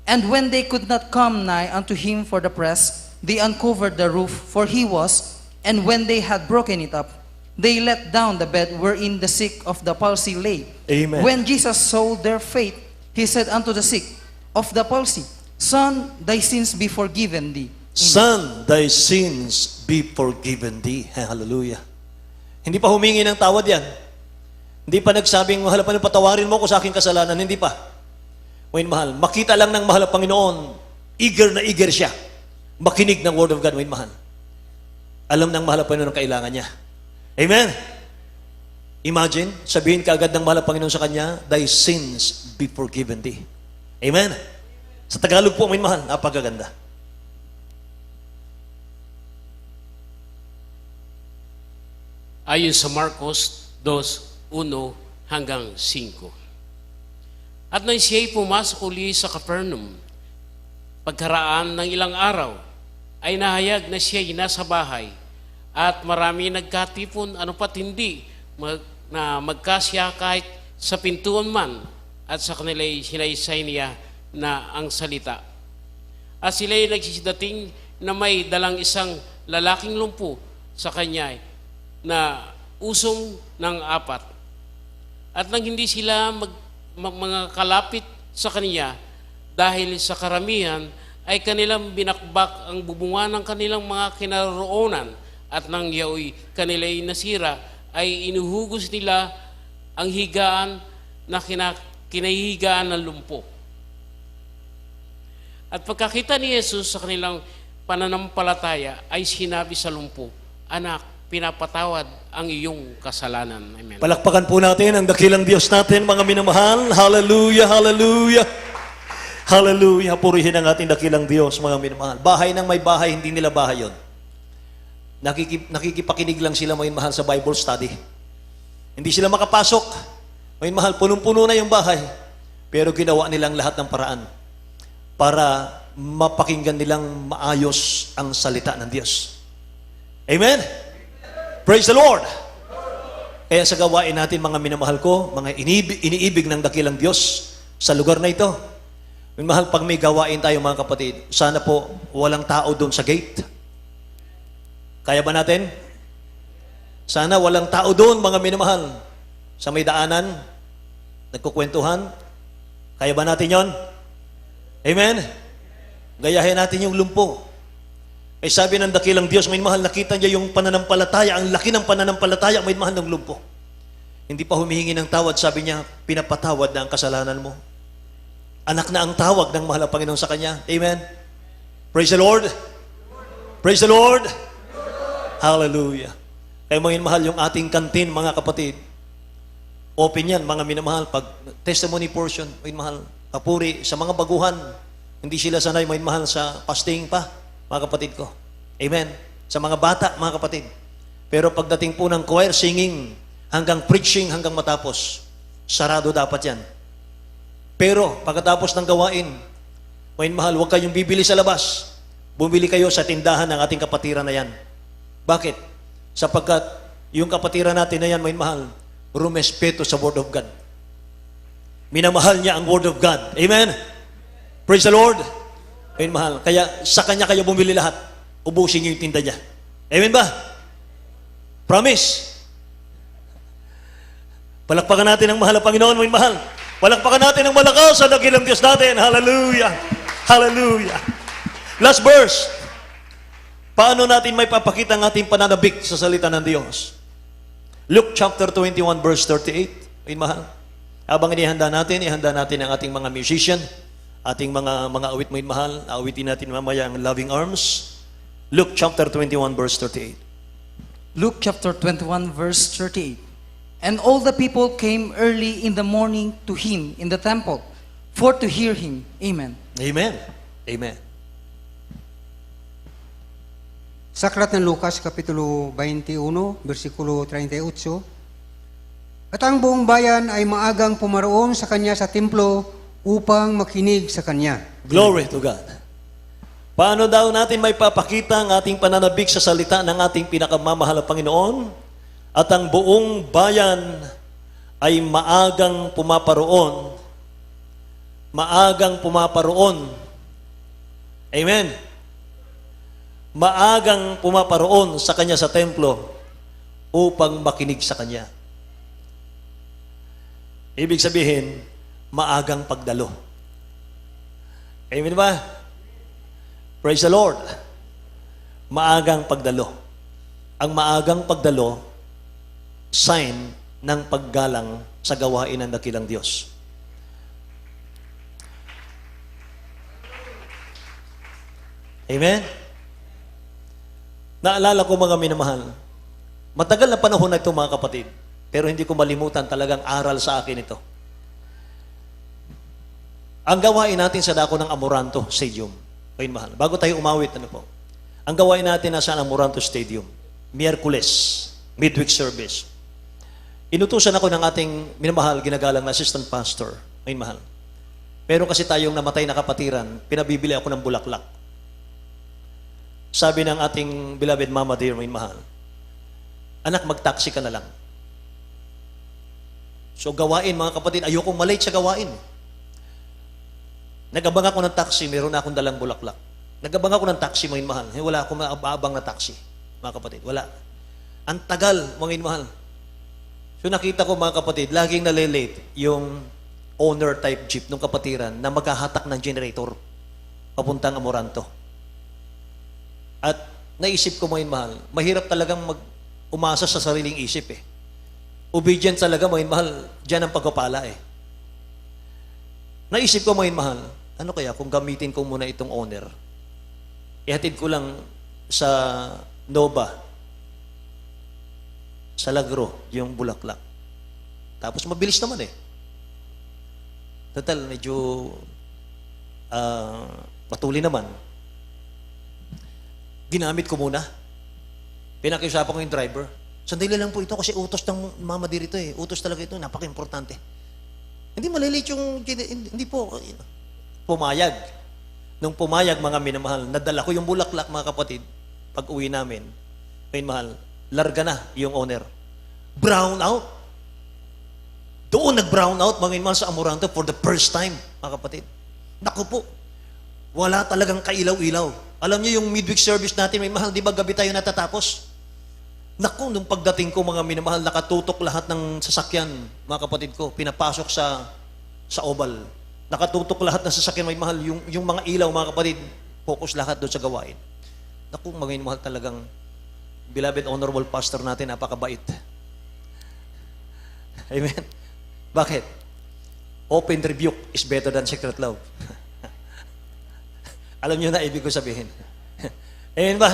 And when they could not come nigh unto him for the press, they uncovered the roof, for he was, and when they had broken it up, they let down the bed wherein the sick of the palsy lay. Amen. When Jesus saw their faith, he said unto the sick of the palsy, Son, thy sins be forgiven thee. Son, thy sins be forgiven thee. Hallelujah. Hindi pa humingi ng tawad yan. Hindi pa nagsabing, mahal pa, patawarin mo ko sa aking kasalanan. Hindi pa. Ngayon, mahal, makita lang ng mahal na Panginoon, eager na eager siya. Makinig ng Word of God, ngayon, mahal. Alam ng mahal na Panginoon ang kailangan niya. Amen? Imagine, sabihin ka agad ng mahal na Panginoon sa kanya, thy sins be forgiven thee. Amen? Sa Tagalog po, ngayon, mahal, napakaganda. Ayon sa Marcos 2:1 hanggang 5. At nang siya'y pumasok uli sa Capernaum, pagkaraan ng ilang araw, ay nahayag na siya'y nasa bahay, at marami nagkatipon, ano pat hindi, na magkasya kahit sa pintuan man, at sa kanila'y sinaysay niya na ang salita. At sila'y nagsisidating na may dalang isang lalaking lumpo sa kanya, na usong ng 4. At nang hindi sila mga kalapit sa kaniya, dahil sa karamihan ay kanilang binakbak ang bubunga ng kanilang mga kinaroonan, at nang yaoy kanila'y nasira, ay inuhugos nila ang higaan na kinahihigaan ng lumpo. At pagkakita ni Jesus sa kanilang pananampalataya, ay sinabi sa lumpo, Anak, pinapatawad ang iyong kasalanan. Amen. Palakpakan po natin ang dakilang Diyos natin, mga minamahal. Hallelujah, hallelujah. Hallelujah, purihin ang ating dakilang Diyos, mga minamahal. Bahay ng may bahay, hindi nila bahay yun. Nakikipakinig lang sila, mga minamahal, sa Bible study. Hindi sila makapasok. Mga minamahal, punong-puno na yung bahay. Pero ginawa nilang lahat ng paraan para mapakinggan nilang maayos ang salita ng Diyos. Amen? Praise the Lord! Kaya sa gawain natin, mga minamahal ko, mga iniibig ng dakilang Diyos sa lugar na ito, minamahal, pag may gawain tayo, mga kapatid, sana po walang tao doon sa gate. Kaya ba natin? Sana walang tao doon, mga minamahal, sa may daanan, nagkukwentuhan. Kaya ba natin yon? Amen? Gayahin natin yung lumpo. Ay sabi ng dakilang Diyos, may mahal, nakita niya yung pananampalataya, ang laki ng pananampalataya, may mahal ng lumpo. Hindi pa humihingi ng tawad, sabi niya, pinapatawad na ang kasalanan mo. Anak na ang tawag ng mahal na Panginoon sa kanya. Amen? Praise the Lord! Praise the Lord! Hallelujah! Kaya mga mahal, yung ating kantin, mga kapatid, open yan, mga minamahal, pag testimony portion, mga mahal, papuri sa mga baguhan, hindi sila sanay, mga mahal, sa fasting pa, mga kapatid ko. Amen. Sa mga bata, mga kapatid. Pero pagdating po ng choir, singing, hanggang preaching, hanggang matapos, sarado dapat yan. Pero pagkatapos ng gawain, may mahal, huwag kayong bibili sa labas. Bumili kayo sa tindahan ng ating kapatiran na yan. Bakit? Sapagkat yung kapatiran natin na yan, may mahal, rumespeto sa Word of God. Minamahal niya ang Word of God. Amen? Praise the Lord! Amen, mahal. Kaya sa kanya kayo bumili lahat. Ubusin niyo yung tinda niya. Amen ba? Promise. Palakpakan natin ang mahal na Panginoon, amen, mahal. Palakpakan natin ang malakas sa dakilang Diyos natin. Hallelujah. Hallelujah. Last verse. Paano natin may papakita ang ating pananabik sa salita ng Diyos? Luke chapter 21 verse 38. Amen, mahal. Habang ihanda natin ang ating mga musician, ating mga awit mo mahal, awitin natin mamaya ang Loving Arms. Luke chapter 21 verse 38. Luke chapter 21 verse 38. And all the people came early in the morning to him in the temple, for to hear him. Amen. Amen. Amen. Sa aklat ng Lucas, Kapitulo 21, versikulo 38, at ang buong bayan ay maagang pumaroon sa kanya sa templo upang makinig sa kanya. Glory to God. Paano daw natin may papakita ang ating pananabik sa salita ng ating pinakamamahal na Panginoon? At ang buong bayan ay maagang pumaparoon. Maagang pumaparoon. Amen. Maagang pumaparoon sa kanya sa templo upang makinig sa kanya. Ibig sabihin, maagang pagdalo. Amen ba? Praise the Lord. Maagang pagdalo. Ang maagang pagdalo, sign ng paggalang sa gawain ng dakilang Diyos. Amen? Naalala ko mga minamahal, matagal na panahon na ito mga kapatid, pero hindi ko malimutan talagang aral sa akin ito. Ang gawain natin sa dako ng Amoranto Stadium, ayun mahal, bago tayo umawit, ano po, ang gawain natin nasa Amoranto Stadium, Miyerkules, midweek service. Inutusan ako ng ating minamahal, ginagalang na assistant pastor, ayun mahal. Pero kasi tayong namatay na kapatiran, pinabibili ako ng bulaklak. Sabi ng ating beloved Mama Dear, may mahal, anak, mag-taxi ka na lang. So gawain mga kapatid, ayokong malate sa gawain. Nagabang ako ng taxi, meron na akong dalang bulaklak. Nagabang ako ng taxi, mga mahal. Wala akong maabang na taxi, mga kapatid. Wala. Ang tagal, mga mahal. So nakita ko mga kapatid, laging nalilate yung owner type jeep ng kapatiran na maghahatak ng generator papuntang Amoranto. At naisip ko, mga mahal, mahirap talagang umasa sa sariling isip eh. Obedient talaga, mga mahal, dyan ang pagpapala eh. Naisip ko, mga mahal, ano kaya kung gamitin ko muna itong owner? Ihatid ko lang sa Nova, sa Lagro, yung bulaklak. Tapos mabilis naman eh. Total, medyo matuli naman. Ginamit ko muna. Pinakiusapan ko yung driver. Sandali lang po ito kasi utos ng Mama Dear ito eh. Utos talaga ito, napaka-importante. Hindi malilate yung, hindi po. Pumayag. Nung pumayag, mga minamahal, nadala ko yung bulaklak, mga kapatid, pag uwi namin, minamahal, larga na yung owner. Brown out. Doon nag-brown out, mga minamahal, sa Amoranto for the first time, mga kapatid. Naku po, wala talagang kailaw-ilaw. Alam niyo yung midweek service natin, may mahal, di ba gabi tayo natatapos? Naku, nung pagdating ko, mga minamahal, nakatutok lahat ng sasakyan, mga kapatid ko, pinapasok sa oval. Nakatutok lahat ng sasakyan, may mahal, yung mga ilaw, mga kapatid, focus lahat doon sa gawain. Naku, mga minamahal talagang, beloved honorable pastor natin, napakabait. Amen. Bakit? Open rebuke is better than secret love. Alam niyo na ibig ko sabihin. Amen ba?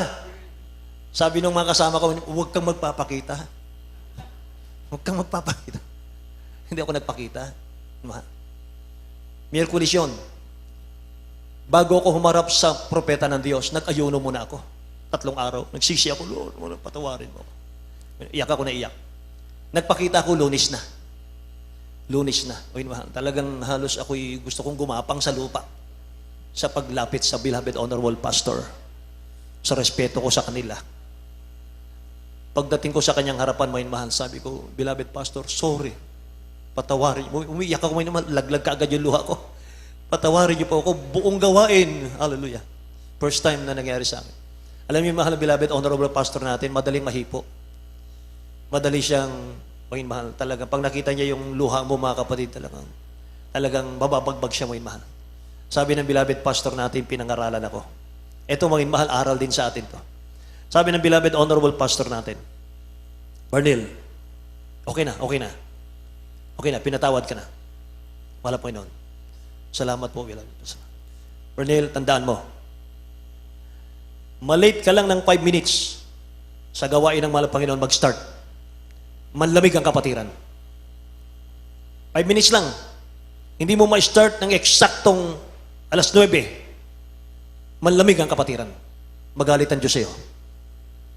Sabi ng mga kasama ko, huwag kang magpapakita. Huwag kang magpapakita. Hindi ako nagpakita. Miyerkules yun. Bago ako humarap sa propeta ng Diyos, nag-ayuno muna ako. 3 araw. Nagsisi ako, Lord, patawarin mo ako. Iyak ako na iyak. Nagpakita ako, Lunes na. Lunes na. O mahal, talagang halos ako'y gusto kong gumapang sa lupa sa paglapit sa beloved honorable pastor, sa respeto ko sa kanila. Pagdating ko sa kanyang harapan, may mahal, sabi ko, beloved pastor, sorry. Patawarin mo. Umiiyak ako, may naman, laglag ka agad yung luha ko. Patawarin niyo po ako, buong gawain. Hallelujah. First time na nangyari sa akin. Alam niyo, mahal na beloved honorable pastor natin, madaling mahipo. Madali siyang, may mahal, talagang, pag nakita niya yung luha mo, mga kapatid, talagang mababagbag siya, may mahal. Sabi ng beloved pastor natin, pinangaralan ako. Ito, mga mahal, aral din sa atin to. Sabi ng beloved honorable pastor natin, Barnil, okay na. Okay na, pinatawad ka na. Wala po noon. Salamat po, beloved pastor. Barnil, tandaan mo, malate ka lang ng 5 minutes sa gawain ng mahal Panginoon mag-start. manlamig ang kapatiran. 5 minutes lang. Hindi mo ma-start ng eksaktong alas 9. Manlamig ang kapatiran. Magalit ang Diyos sa'yo.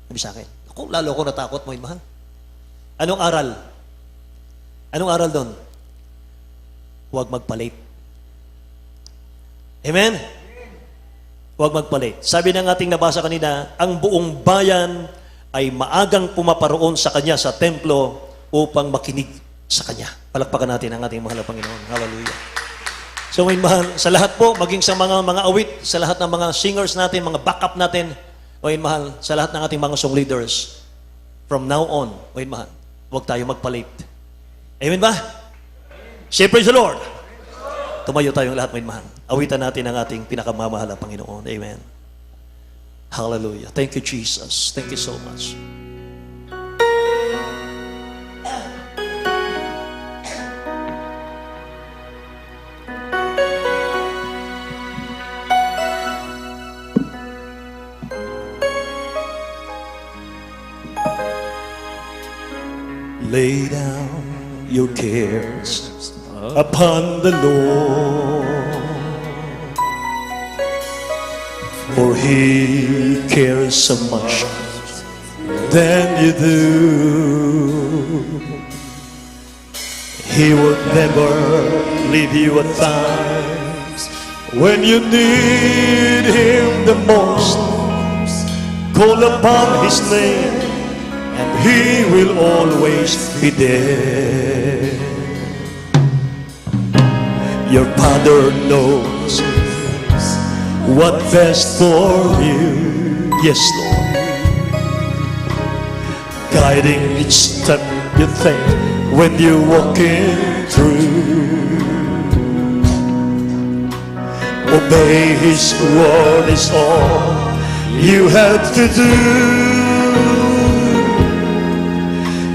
Sabi sa akin, ako, lalo ako natakot mo, mahal. Anong aral? Anong aral doon? Huwag magpalit. Amen? Huwag magpalit. Sabi ng ating nabasa kanina, ang buong bayan ay maagang pumaparoon sa Kanya sa templo upang makinig sa Kanya. Palakpakan natin ang ating mahal na Panginoon. Hallelujah. So, may mahal, sa lahat po, maging sa mga awit, sa lahat ng mga singers natin, mga backup natin, may mahal, sa lahat ng ating mga song leaders, from now on, may mahal, huwag tayo magpalit. Amen ba? Say praise the Lord. Tumayo tayong lahat, may mahal. Awitan natin ang ating pinakamamahal na Panginoon. Amen. Hallelujah. Thank you, Jesus. Thank you so much. Lay down your cares upon the Lord, for He cares so much than you do. He will never leave you at times when you need Him the most. Call upon His name, and He will always be there. Your Father knows what best for you. Yes, Lord. Guiding each step you take when you're walking through. Obey His word is all you have to do.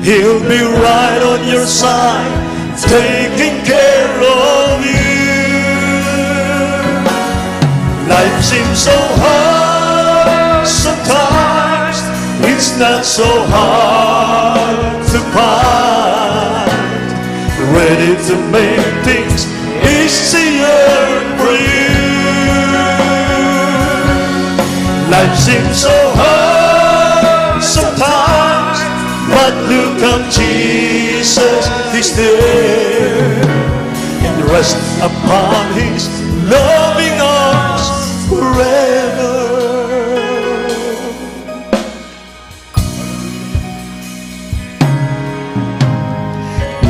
He'll be right on your side, taking care of you. Life seems so hard sometimes, it's not so hard to find. Ready to make things easier for you. Life seems so hard sometimes, but look up, Jesus is there, and rest upon His loving arms forever.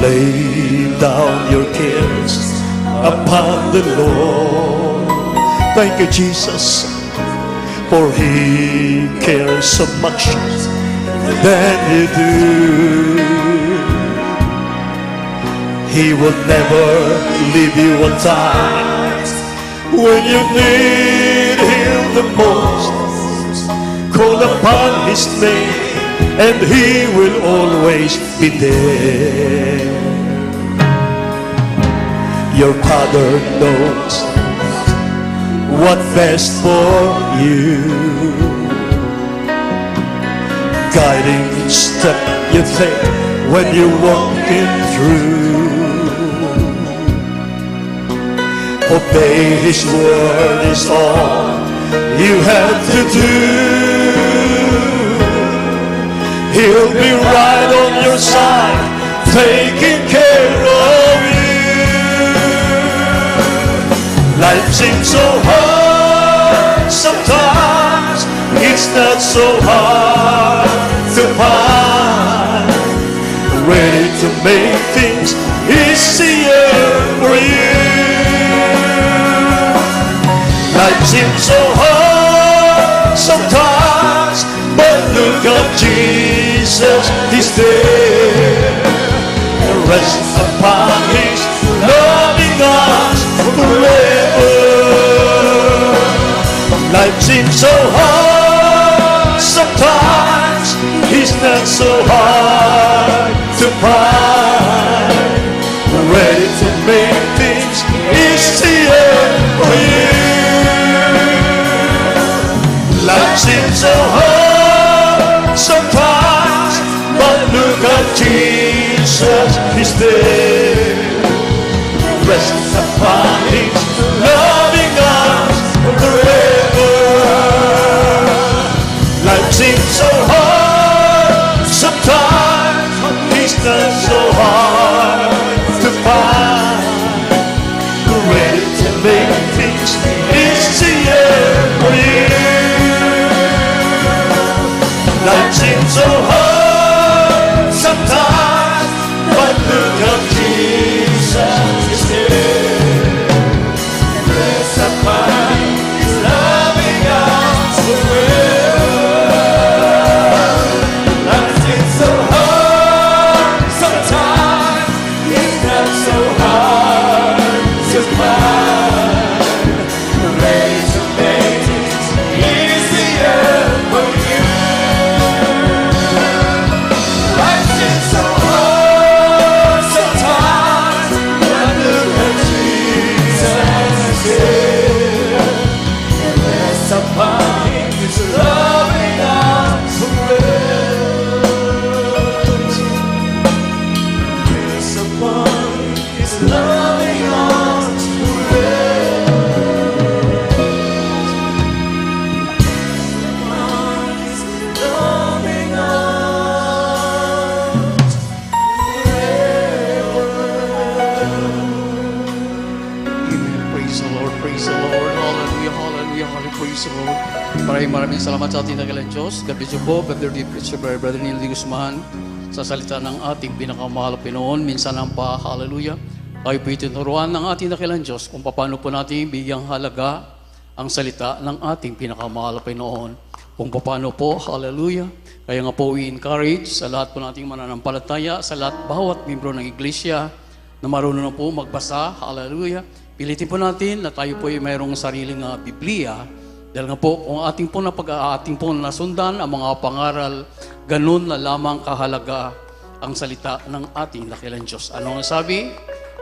Lay down your cares upon the Lord. Thank you, Jesus, for He cares so much than you do. He will never leave you on time when you need Him the most. Call upon His name, and He will always be there. Your Father knows what best for you, guiding each step you take when you're walking through. Obey His word is all you have to do. He'll be right on your side, taking care of you. Life seems so hard sometimes, it's not so hard to find. Ready to make things easier for you. Life seems so hard sometimes, but look up, Jesus is there, and rest upon His loving arms forever. Life seems so hard sometimes, it's not so hard to find. Ready to make things easier for you. Life seems so hard sometimes, but look at Jesus. is there. Rest upon His loving arms forever. Life seems so hard sometimes. It's not so hard to find. Ready to make things easier for you. Life seems so hard sometimes, but look up, Jesus is there. Rest upon His loving arms forever. Life seems so hard sometimes, it's not so hard to find. Ready to make things easier for you. Life seems so hard sometimes, but look at Jesus here. Rest upon His loving arms forever. Rest upon His loving arms forever. His loving arms Amen. Praise the Lord. Praise the Lord. Hallelujah. Hallelujah. Hallelujah. Praise the Lord. Maraming salamat sa ating nagalang Diyos. God bless you po, Brother Deep Preacher, Brother Neil D. Guzman, sa salita ng ating pinakamahal na Pinoon. Minsan lang pa, hallelujah, tayo po itinuruan ng ating nakilang Diyos kung paano po natin bigyang halaga ang salita ng ating pinakamahal na Pinoon. Kung paano po, hallelujah, kaya nga po we encourage sa lahat po nating mananampalataya, sa lahat bawat membro ng iglesia na marunong na po magbasa, hallelujah. Pilitin po natin na tayo po ay mayroong sariling Biblia. Dahil nga po, kung ating po nasundan ang mga pangaral, ganun na lamang kahalaga ang salita ng ating dakilang Diyos. Ano ang sabi?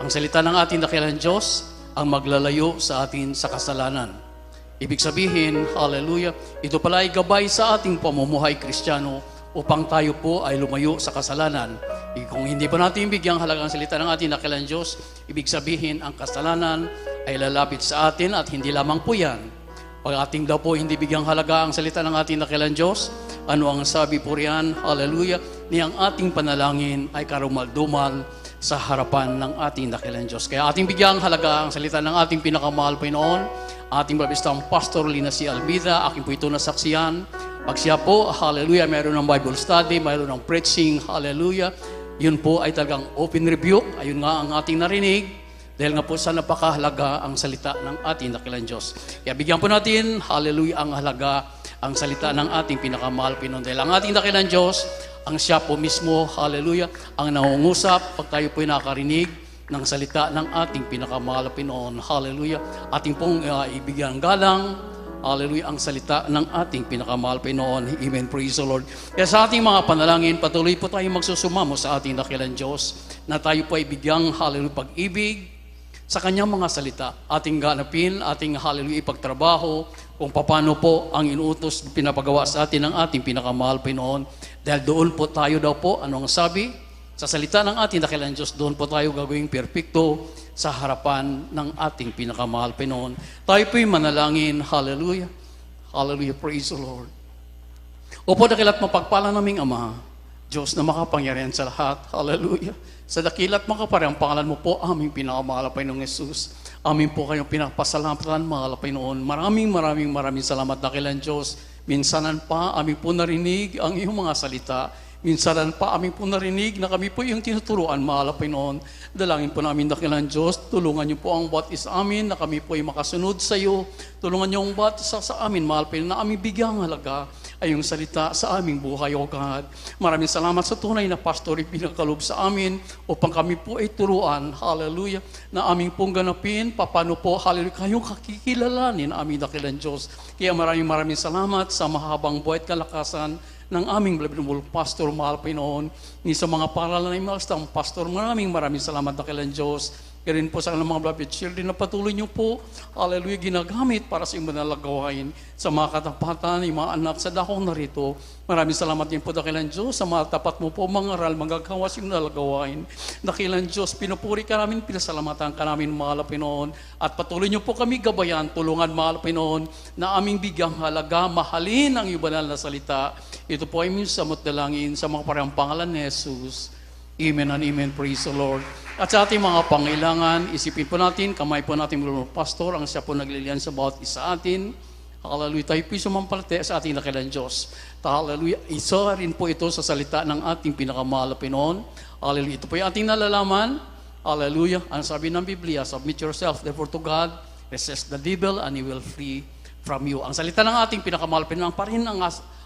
Ang salita ng ating dakilang Diyos ang maglalayo sa atin sa kasalanan. Ibig sabihin, hallelujah, ito pala ay gabay sa ating pamumuhay Kristiyano upang tayo po ay lumayo sa kasalanan. Kung hindi pa natin bigyang halaga ang salita ng ating dakilang Diyos, ibig sabihin ang kasalanan ay lalapit sa atin at hindi lamang po yan. Pag ating daw po hindi bigyang halaga ang salita ng ating dakilang Diyos, ano ang sabi po riyan? Hallelujah! Niyang ating panalangin ay karumal-dumal sa harapan ng ating dakilang Diyos. Kaya ating bigyang halaga ang salita ng ating pinakamahal Pinoon, ating babistang Pastor Lina C. Almida, aking po ito nasaksiyan. Pag siya po, hallelujah, mayroon ng Bible study, mayroon ng preaching, hallelujah, yun po ay talagang open rebuke, ayun nga ang ating narinig, dahil nga po sa napakahalaga ang salita ng ating dakilang Diyos. Kaya bigyan po natin, hallelujah, ang halaga, ang salita ng ating pinakamahal Pinoon. Dahil ang ating dakilang Diyos, ang siya po mismo, hallelujah, ang nangungusap pag tayo po ay nakarinig ng salita ng ating pinakamahal Pinoon. Hallelujah. Ating pong ibigyan galang, hallelujah, ang salita ng ating pinakamahal Pinoon. Amen. Praise the Lord. Kaya sa ating mga panalangin, patuloy po tayo magsusumamo sa ating dakilang Diyos na tayo po ay bigyang, hallelujah, pag-ibig sa kanyang mga salita. Ating ganapin, ating hallelujah ipagtrabaho kung paano po ang inuutos pinapagawa sa atin ng ating pinakamahal Pinoon. Dahil doon po tayo daw po, ano ang sabi? Sa salita ng ating dakilang Diyos, doon po tayo gagawing perpekto sa harapan ng ating pinakamahal Pinoon. Tayo po'y manalangin, hallelujah. Hallelujah, praise the Lord. Opo, dakilat mapagpala naming Ama, Diyos na makapangyarihan sa lahat, hallelujah. Sa dakilat makapare, ang pangalan mo po, aming pinakamahal na Panginoong Jesus. Amin po kayong pinapasalamatan, mahal na Panginoon. Maraming salamat, dakilang Diyos. Minsanan pa, amin po narinig ang iyong mga salita. Minsanan pa, amin po narinig na kami po yung tinuturuan, mahal na Panginoon. Dalangin po namin, dakilang Diyos, tulungan niyo po ang bawat isa amin na kami po ay makasunod sa iyo. Tulungan niyo ang bawat isa sa amin, mahal Panginoon, na aming bigyang halaga ay yung salita sa aming buhay, O God. Maraming salamat sa tunay na pastor pinakalob sa amin upang kami po ay turuan, hallelujah, na aming pong ganapin, paano po, hallelujah, kayong kakikilalanin aming dakilang Diyos. Kaya maraming salamat sa mahabang buhay at kalakasan ng aming beloved pastor, mahal Panginoon, ni sa mga paralan na imalstang pastor, maraming salamat dakilang Diyos. Kaya rin po sa mga beloved children na patuloy niyo po, hallelujah, ginagamit para sa inyong banal na gawain sa mga katapatan, yung mga anak sa dakong narito. Maraming salamat din po dakilang Diyos sa mga tapat mo po mga aral, magagawa sa inyong banal na gawain. Dakilang Diyos, pinupuri ka namin, pinasalamatan ka namin, mahal na Pinoon. At patuloy niyo po kami gabayan, tulungan, mahal na Pinoon, na aming bigyang halaga, mahalin ang iyong banal na salita. Ito po ay minsan samot dalangin sa mga parang pangalan ni Jesus. Amen and amen. Praise the Lord. At sa ating mga pangailangan, isipin po natin, kamay po natin mga pastor, ang siya po naglilian sa bawat isa atin. Hallelujah. Tayo po sumampalataya sa ating dakilang Diyos. Hallelujah. Isa rin po ito sa salita ng ating pinakamahal na Pinoon. Hallelujah. Ito po yung ating nalalaman. Hallelujah. Ang sabi ng Biblia, submit yourself therefore to God, resist the devil, and he will flee from you. Ang salita ng ating pinakamahal na Pinoon pa rin ang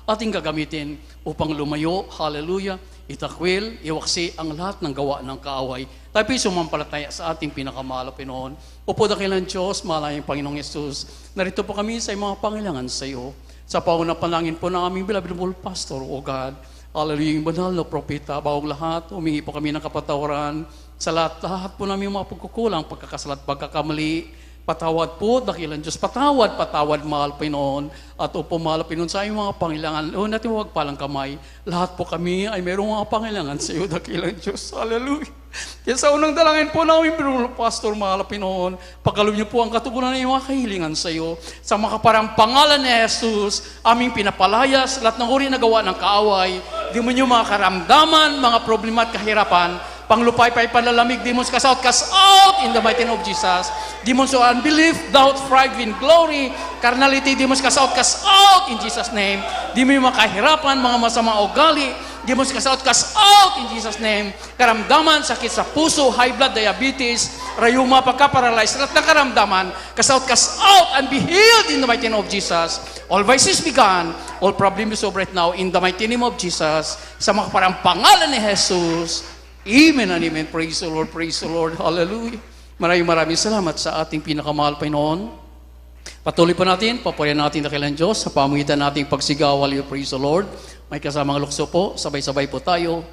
ating gagamitin upang lumayo, hallelujah, itakwil, iwaksi ang lahat ng gawa ng kaaway. Tayo po'y sumampalataya sa ating pinakamahal na Pinoon. Upo dakilang Diyos, malayang Panginoong Yesus, narito po kami sa mga pangailangan sa iyo. Sa paunang panangin po ng aming beloved pastor, O God, hallelujah, yung banal na propeta, bawang lahat, humingi po kami ng kapatawaran sa lahat po namin mga pagkukulang, pagkakasalat, pagkakamali. Patawad po, dakilang Diyos. Patawad, mahal Pinoon. At upo, mahal Pinoon, sa iyong mga pangailangan. O natin huwag palang kamay. Lahat po kami ay mayroong mga pangailangan sa iyo, dakilang Diyos. Hallelujah. Kaya sa unang dalangin po namin, Pastor, mahal Pinoon, pagkaloob niyo po ang katugunan ng mga kahilingan sa iyo. Sa makaparang pangalan ni Jesus, aming pinapalayas, lahat ng uri na gawa ng kaaway, di mo niyo mga karamdaman, mga problema at kahirapan, panglupay-pay, panlalamig, demons cast out in the mighty name of Jesus. Demons of unbelief, doubt, pride, vain glory, carnality, demons cast out in Jesus' name. Di mo yung mga kahirapan, mga masama ugali, demons cast out in Jesus' name. Karamdaman, sakit sa puso, high blood, diabetes, rayuma, pagka-paralyzed, lahat ng karamdaman, cast out, and be healed in the mighty name of Jesus. All vices be gone, all problems solved right now in the mighty name of Jesus. Sa mga parang pangalan ni Jesus. Amen and amen. Praise the Lord, praise the Lord. Hallelujah. Maraming salamat sa ating pinakamahal Panginoon. Patuloy po natin, papurihan natin dakilang Diyos sa pamagitan nating pagsigaw. Hallelujah, praise the Lord. May kasamang lukso po, sabay-sabay po tayo.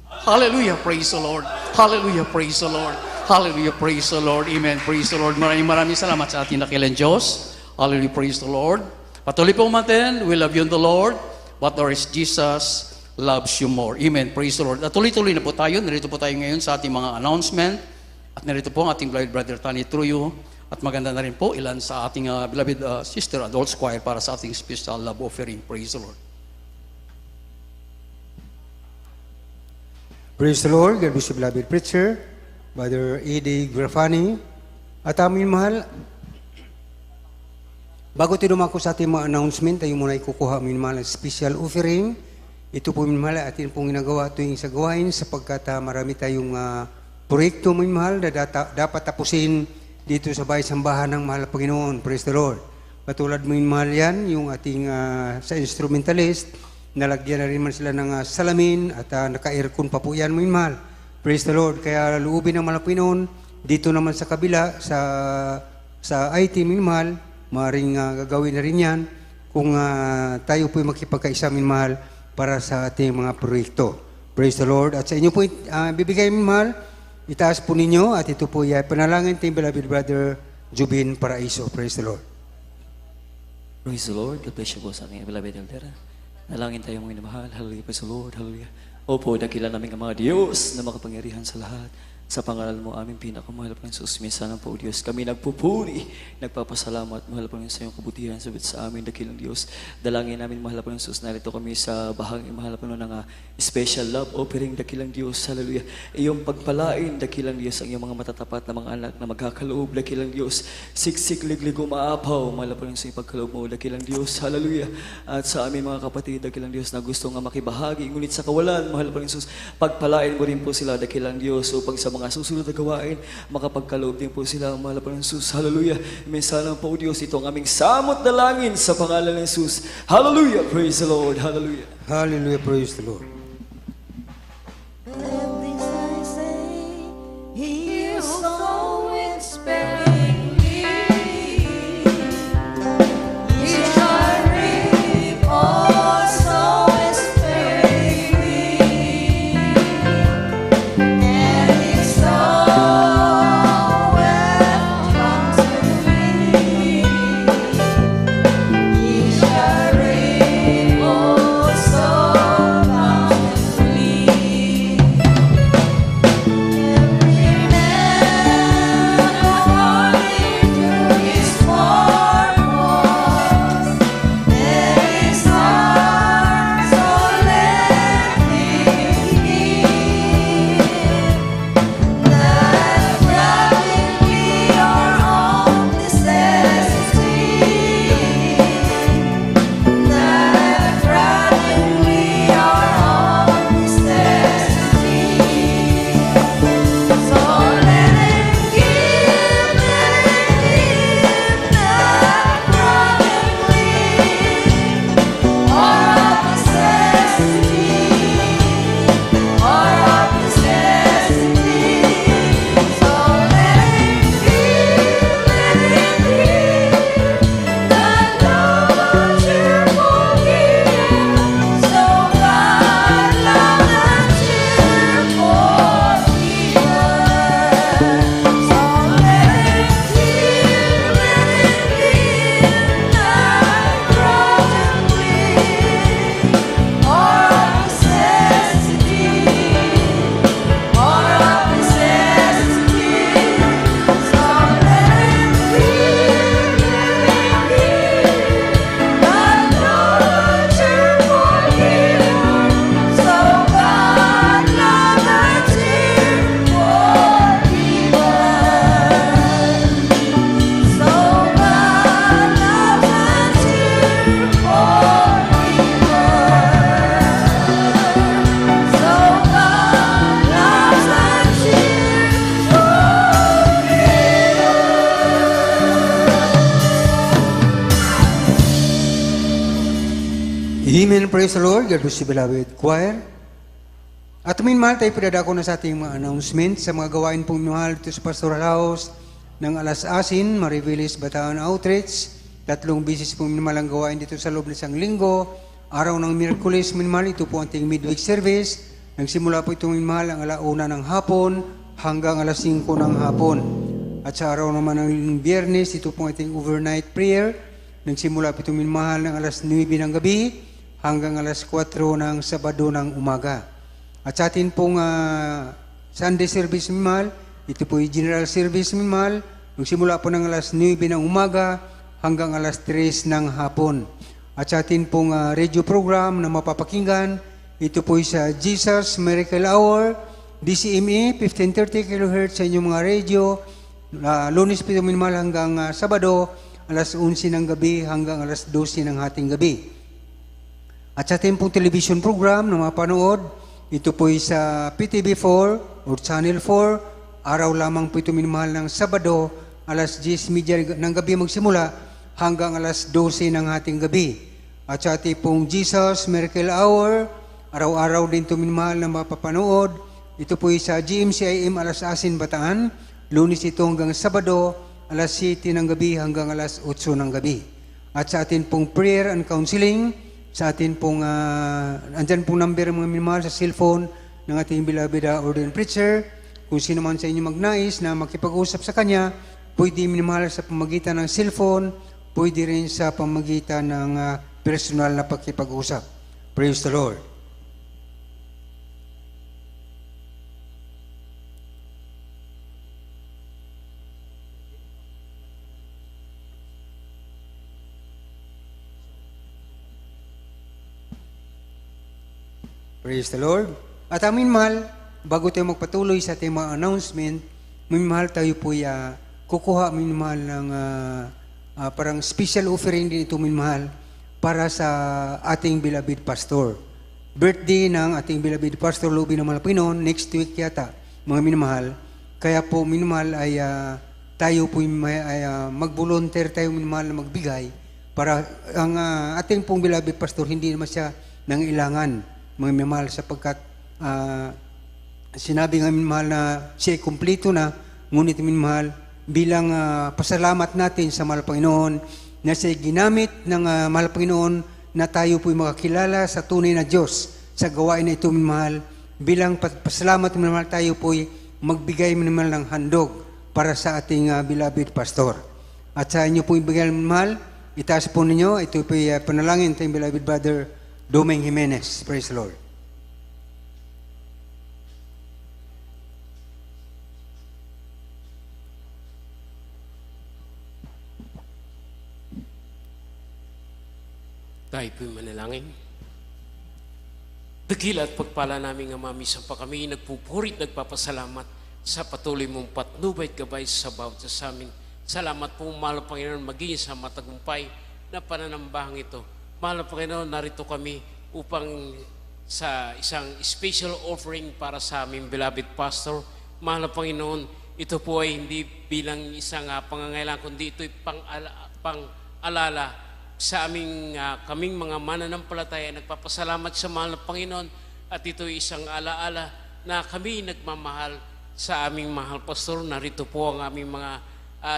Hallelujah, praise the Lord. Hallelujah, praise the Lord. Hallelujah, praise the Lord. Amen, praise the Lord. Maraming salamat sa ating dakilang Diyos. Hallelujah, praise the Lord. Patuloy po natin, we love you in the Lord, but there is Jesus loves you more. Amen. Praise the Lord. At tuloy-tuloy na po tayo. Narito po tayo ngayon sa ating mga announcement. At narito po ang ating beloved brother Tani Truyo. At maganda na rin po ilan sa ating beloved sister adult choir para sa ating special love offering. Praise the Lord. Praise the Lord. God bless you, beloved preacher, Brother E.D. Grafani. At amin mahal, bago tinumako sa ating mga announcement, tayo muna ikukuha amin mahal ang special offering. Ito po minmahal atin pong ginagawa tuwing sa gawain sapagkat marami tayong proyekto minmahal na dapat tapusin dito sa bahay-sambahan ng mahal na Panginoon. Praise the Lord. Patulad minmahal yan, yung ating sa instrumentalist, nalagyan na rin man sila ng salamin at naka-aircon pa po yan minmahal. Praise the Lord. Kaya luubin ng mahal na Panginoon, dito naman sa kabila, sa IT minmahal, maaaring gagawin na rin yan kung tayo po'y makipagkaisa minmahal para sa ating mga proyekto. Praise the Lord. At sa inyo po bibigay mahal, itaas po ninyo at ito po ay panalangin ng beloved brother Jubin Paraiso. Praise the Lord. Praise the Lord. God bless you po sa ating beloved elder. Nalangin tayo mga minamahal. Hallelujah. Praise the Lord. Hallelujah. Opo, dakila namin ang mga Diyos na makapangyarihan sa lahat. Sa pangalan mo, aming pinakamahal po ng Jesus. Minsan po, Diyos, kami nagpupuri, nagpapasalamat, mahal po sa iyong kabutihan sa amin, dakilang Diyos. Dalangin namin, mahal po ng Jesus, narito kami sa bahagi, mahal po ng special love offering, dakilang Diyos. Hallelujah. Iyong pagpalain, dakilang Diyos, ang iyong mga matatapat na mga anak na magkakaloob, dakilang Diyos. Siksik, liglig, umaapaw, mahal po ng sa iyong pagkaloob mo, dakilang Diyos. Hallelujah. At sa aming mga kapatid, dakilang Diyos, na gusto nga makibahagi, ngunit sa kawalan, mahal po ng Jesus, pagpalain mo rin po sila, dakilang Diyos, upang sa mga susunod na gawain, makapagkaloob din po sila, mahal po ng Jesus. Hallelujah. Minsan po, Diyos, ito ang aming samot na langin sa pangalan ng Jesus. Hallelujah. Praise the Lord. Hallelujah. Hallelujah. Praise the Lord. Everything I say, He is so inspiring me. He shall reap all so inspiring me. And His song Amen. Praise the Lord. God bless you, beloved choir. At minmahal tayo pinadako na sa ating mga announcement sa mga gawain pong minmahal dito sa Pastoral House ng Alas Asin, Marivelis, Bataan Outreach. 3 bisis pong minmahal ang gawain dito sa loob ng isang linggo. Araw ng Miyerkules minmahal, ito po ang ating midweek service. Nagsimula po itong minmahal ang 1:00 ng hapon hanggang 5:00 ng hapon. At sa araw naman ng Biyernes, ito po ang ating overnight prayer. Nagsimula po itong minmahal ng 9:00 ng gabi hanggang 4:00 ng Sabado ng umaga. At sa atin pong Sunday service minmahal, ito po yung general service minmahal, nagsimula po ng 9:00 ng umaga hanggang 3:00 ng hapon. At sa atin pong radio program na mapapakinggan, ito po sa Jesus Miracle Hour, DCME, 1530 kHz sa inyong mga radio, Lunes po minmahal hanggang Sabado, 11:00 ng gabi hanggang 12:00 ng hating gabi. At sa ating pong television program na mapanood, ito po sa PTV4 or Channel 4, araw lamang po ito minmahal ng Sabado, 10:30 ng gabi magsimula hanggang 12:00 ng hating gabi. At sa ating pong Jesus Miracle Hour, araw-araw din ito minmahal na mapapanood. Ito po sa GMCIM Alas Asin, Bataan, Lunes ito hanggang Sabado, 7:00 ng gabi hanggang 8:00 ng gabi. At sa atin pong prayer and counseling, sa atin pong, andyan pong number mga minamahal sa cellphone ng ating beloved ordained preacher. Kung sino man sa inyo magnais na makipag-usap sa kanya, pwede minamahal sa pamagitan ng cellphone, pwede rin sa pamagitan ng personal na pakipag-usap. Praise the Lord. Praise the Lord. At amin mahal, bago tayo magpatuloy sa ating mga announcement, minmahal tayo po kukuha minmahal ng parang special offering din ito minmahal para sa ating beloved pastor. Birthday ng ating beloved pastor Luby ng Malapinon, next week yata, mga minmahal. Kaya po minmahal ay tayo po ay mag-volunteer tayo minmahal na magbigay para ang ating pong beloved pastor hindi naman siya nangailangan mga minamahal sapagkat sinabi nga minamahal na siya ay kumpleto na, ngunit minamahal bilang pasalamat natin sa mahal Panginoon na siya ginamit ng mahal Panginoon na tayo po'y makakilala sa tunay na Diyos sa gawain na ito minamahal. Bilang pasalamat minamahal tayo po'y magbigay minamahal ng handog para sa ating beloved pastor. At sa inyo po'y bigay minamahal, itaas po ninyo, ito po'y panalangin tayong beloved brother Domeng Jimenez. Praise the Lord. Tayo po'y manalangin. Dakila at pagpala namin ang mamisang pa kami, nagpupurit, nagpapasalamat sa patuloy mong patnubay at gabay sa bawat sa amin. Salamat po, mahal Panginoon, maging sa matagumpay na pananambahang ito. Mahal Panginoon, narito kami upang sa isang special offering para sa aming beloved pastor. Mahal Panginoon, ito po ay hindi bilang isang pangangailangan, kundi ito ay pang-alala sa aming kaming mga mananampalataya. Nagpapasalamat sa mahal Panginoon at ito ay isang alaala na kami nagmamahal sa aming mahal pastor. Narito po ang aming mga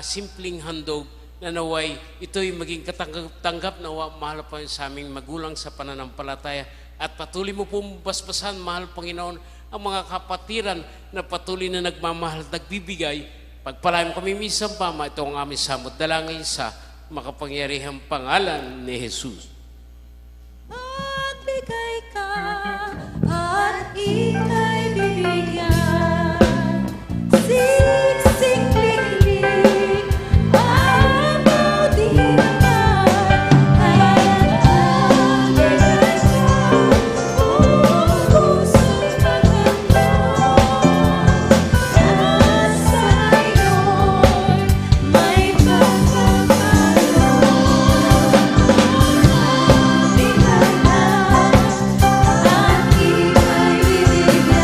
simpleng handog na naway ito'y maging katanggap na mahal pa sa aming magulang sa pananampalataya. At patuloy mo pong basbasan, mahal Panginoon, ang mga kapatiran na patuloy na nagmamahal at nagbibigay. Pagpalain mo kami minsan pa, ito ang aming samot dalangin sa makapangyarihang pangalan ni Jesus. Magbigay ka at ika'y bibigyan. Siksik liklik ang bawat naman. At bigay ka buong pusong maganda. Nasa iyon may pagkakaloon. Bigay ka at ika'y bibigyan.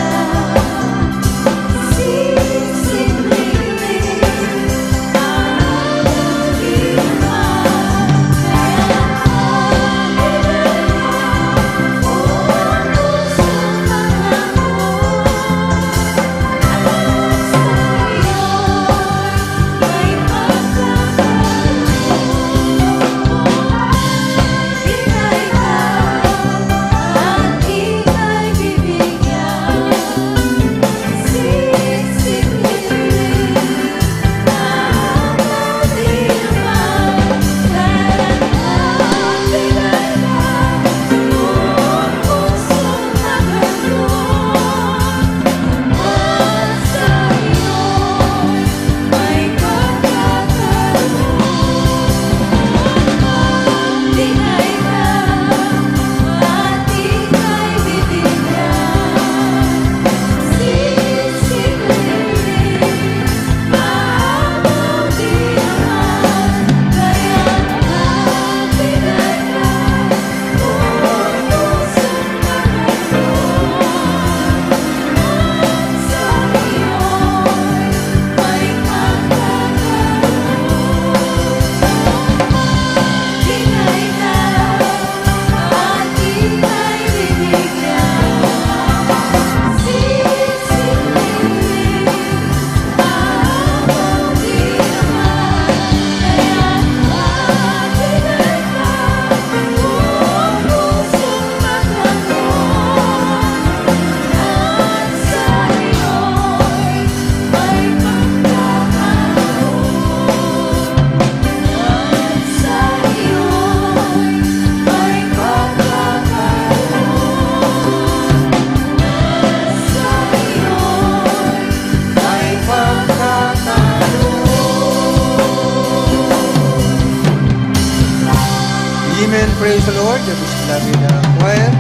Amen. Praise the Lord. The most beloved choir.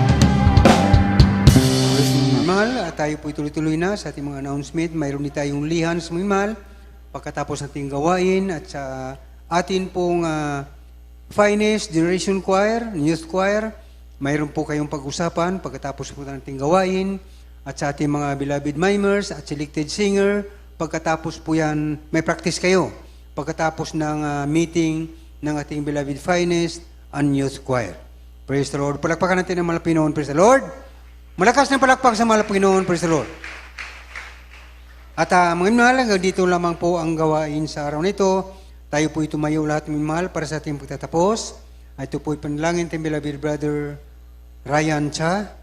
Praise the Mahal. At tayo po tuloy-tuloy na sa ating mga announcement. Mayroon din tayong lihan sa Mahal pagkatapos nating gawain at sa atin pong Finest Generation Choir, Youth Choir. Mayroon po kayong pag-usapan pagkatapos po nating gawain at sa ating mga beloved mimers at selected singer. Pagkatapos po yan, may practice kayo. Pagkatapos ng meeting ng ating beloved Finest and Youth Choir. Praise the Lord. Palakpakan natin ang malapit noon. Praise the Lord. Malakas na palakpak sa malapit noon. Praise the Lord. At mga mahal, hanggang dito lamang po ang gawain sa araw nito. Tayo po tumayo lahat mga mahal para sa ating pagtatapos. Ito po ipanalangin ating beloved brother Ryan Cha.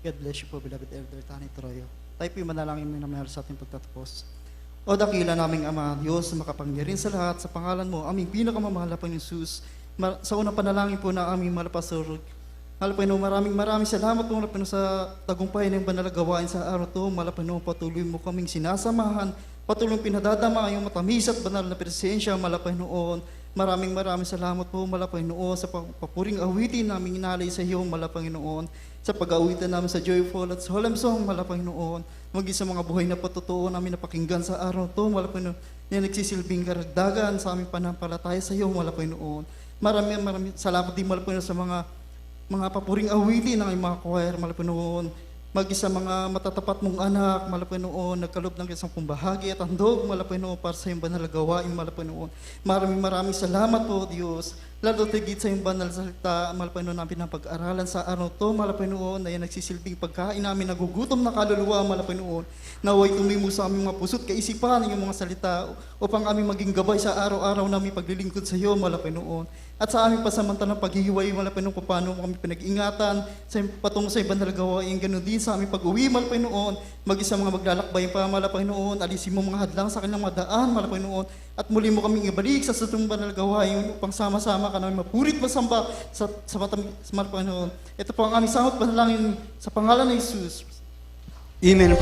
God bless you po, beloved Elder Tani Troyo. Tayo po yung manalangin mo na mahal sa ating pagtatapos. O dakila naming Ama, Diyos, makapangyarihan sa lahat, sa pangalan mo, aming pinakamamahal na Panginoon Jesus, sa unang panalangin po na aming malapasor. Malapano, maraming salamat po malapano sa tagumpay ng banal na gawain sa araw to. Malapano, patuloy mo kaming sinasamahan, patuloy pinadadama yung matamis at banal na presensya, malapanoon. Maraming salamat po, Malapanginoon, sa papuring awitin naming inalay sa iyo, Malapanginoon, sa pag-awitan namin sa joyful at solemn song, Malapanginoon, maging sa mga buhay na patotoo namin napakinggan sa araw to, Malapanginoon, na nagsisilbing karagdagan sa aming panampalataya sa iyo, Malapanginoon. Maraming salamat din, Malapanginoon, sa mga papuring awitin ng mga choir, Malapanginoon, maging sa mga matatapat mong anak, Malapanginoon, nagkalob ng isang pumbahagi at handog, Malapanginoon, para sa iyong banal na gawain, Malapanginoon. Maraming salamat po, Diyos. Lalo tigit sa iyong banal na salita, Malapanginoon, namin ang pag-aralan sa araw to, Malapanginoon, na yan nagsisilbing pagkain namin, nagugutom na kaluluwa, Malapanginoon. Naway tumimo sa aming mga puso't kaisipan ng iyong mga salita upang aming maging gabay sa araw-araw namin paglilingkod sa iyo, Malapanginoon. At sa aming pasamantalang paghihiway, Malapanginoon, kung paano kami pinag-ingatan patungo sa ibang gawain, ganoon din sa aming pag-uwi, Malapanginoon, mag-isa mga maglalakbay pa, Malapanginoon, alisin mo mga hadlang sa kanilang madaan, Malapanginoon, at muli mo kaming ibalik sa sutong banal gawain upang sama-sama ka namin mapurit masamba sa Malapanginoon. Ito po ang aming samot panalangin sa pangalan ng Jesus. Amen.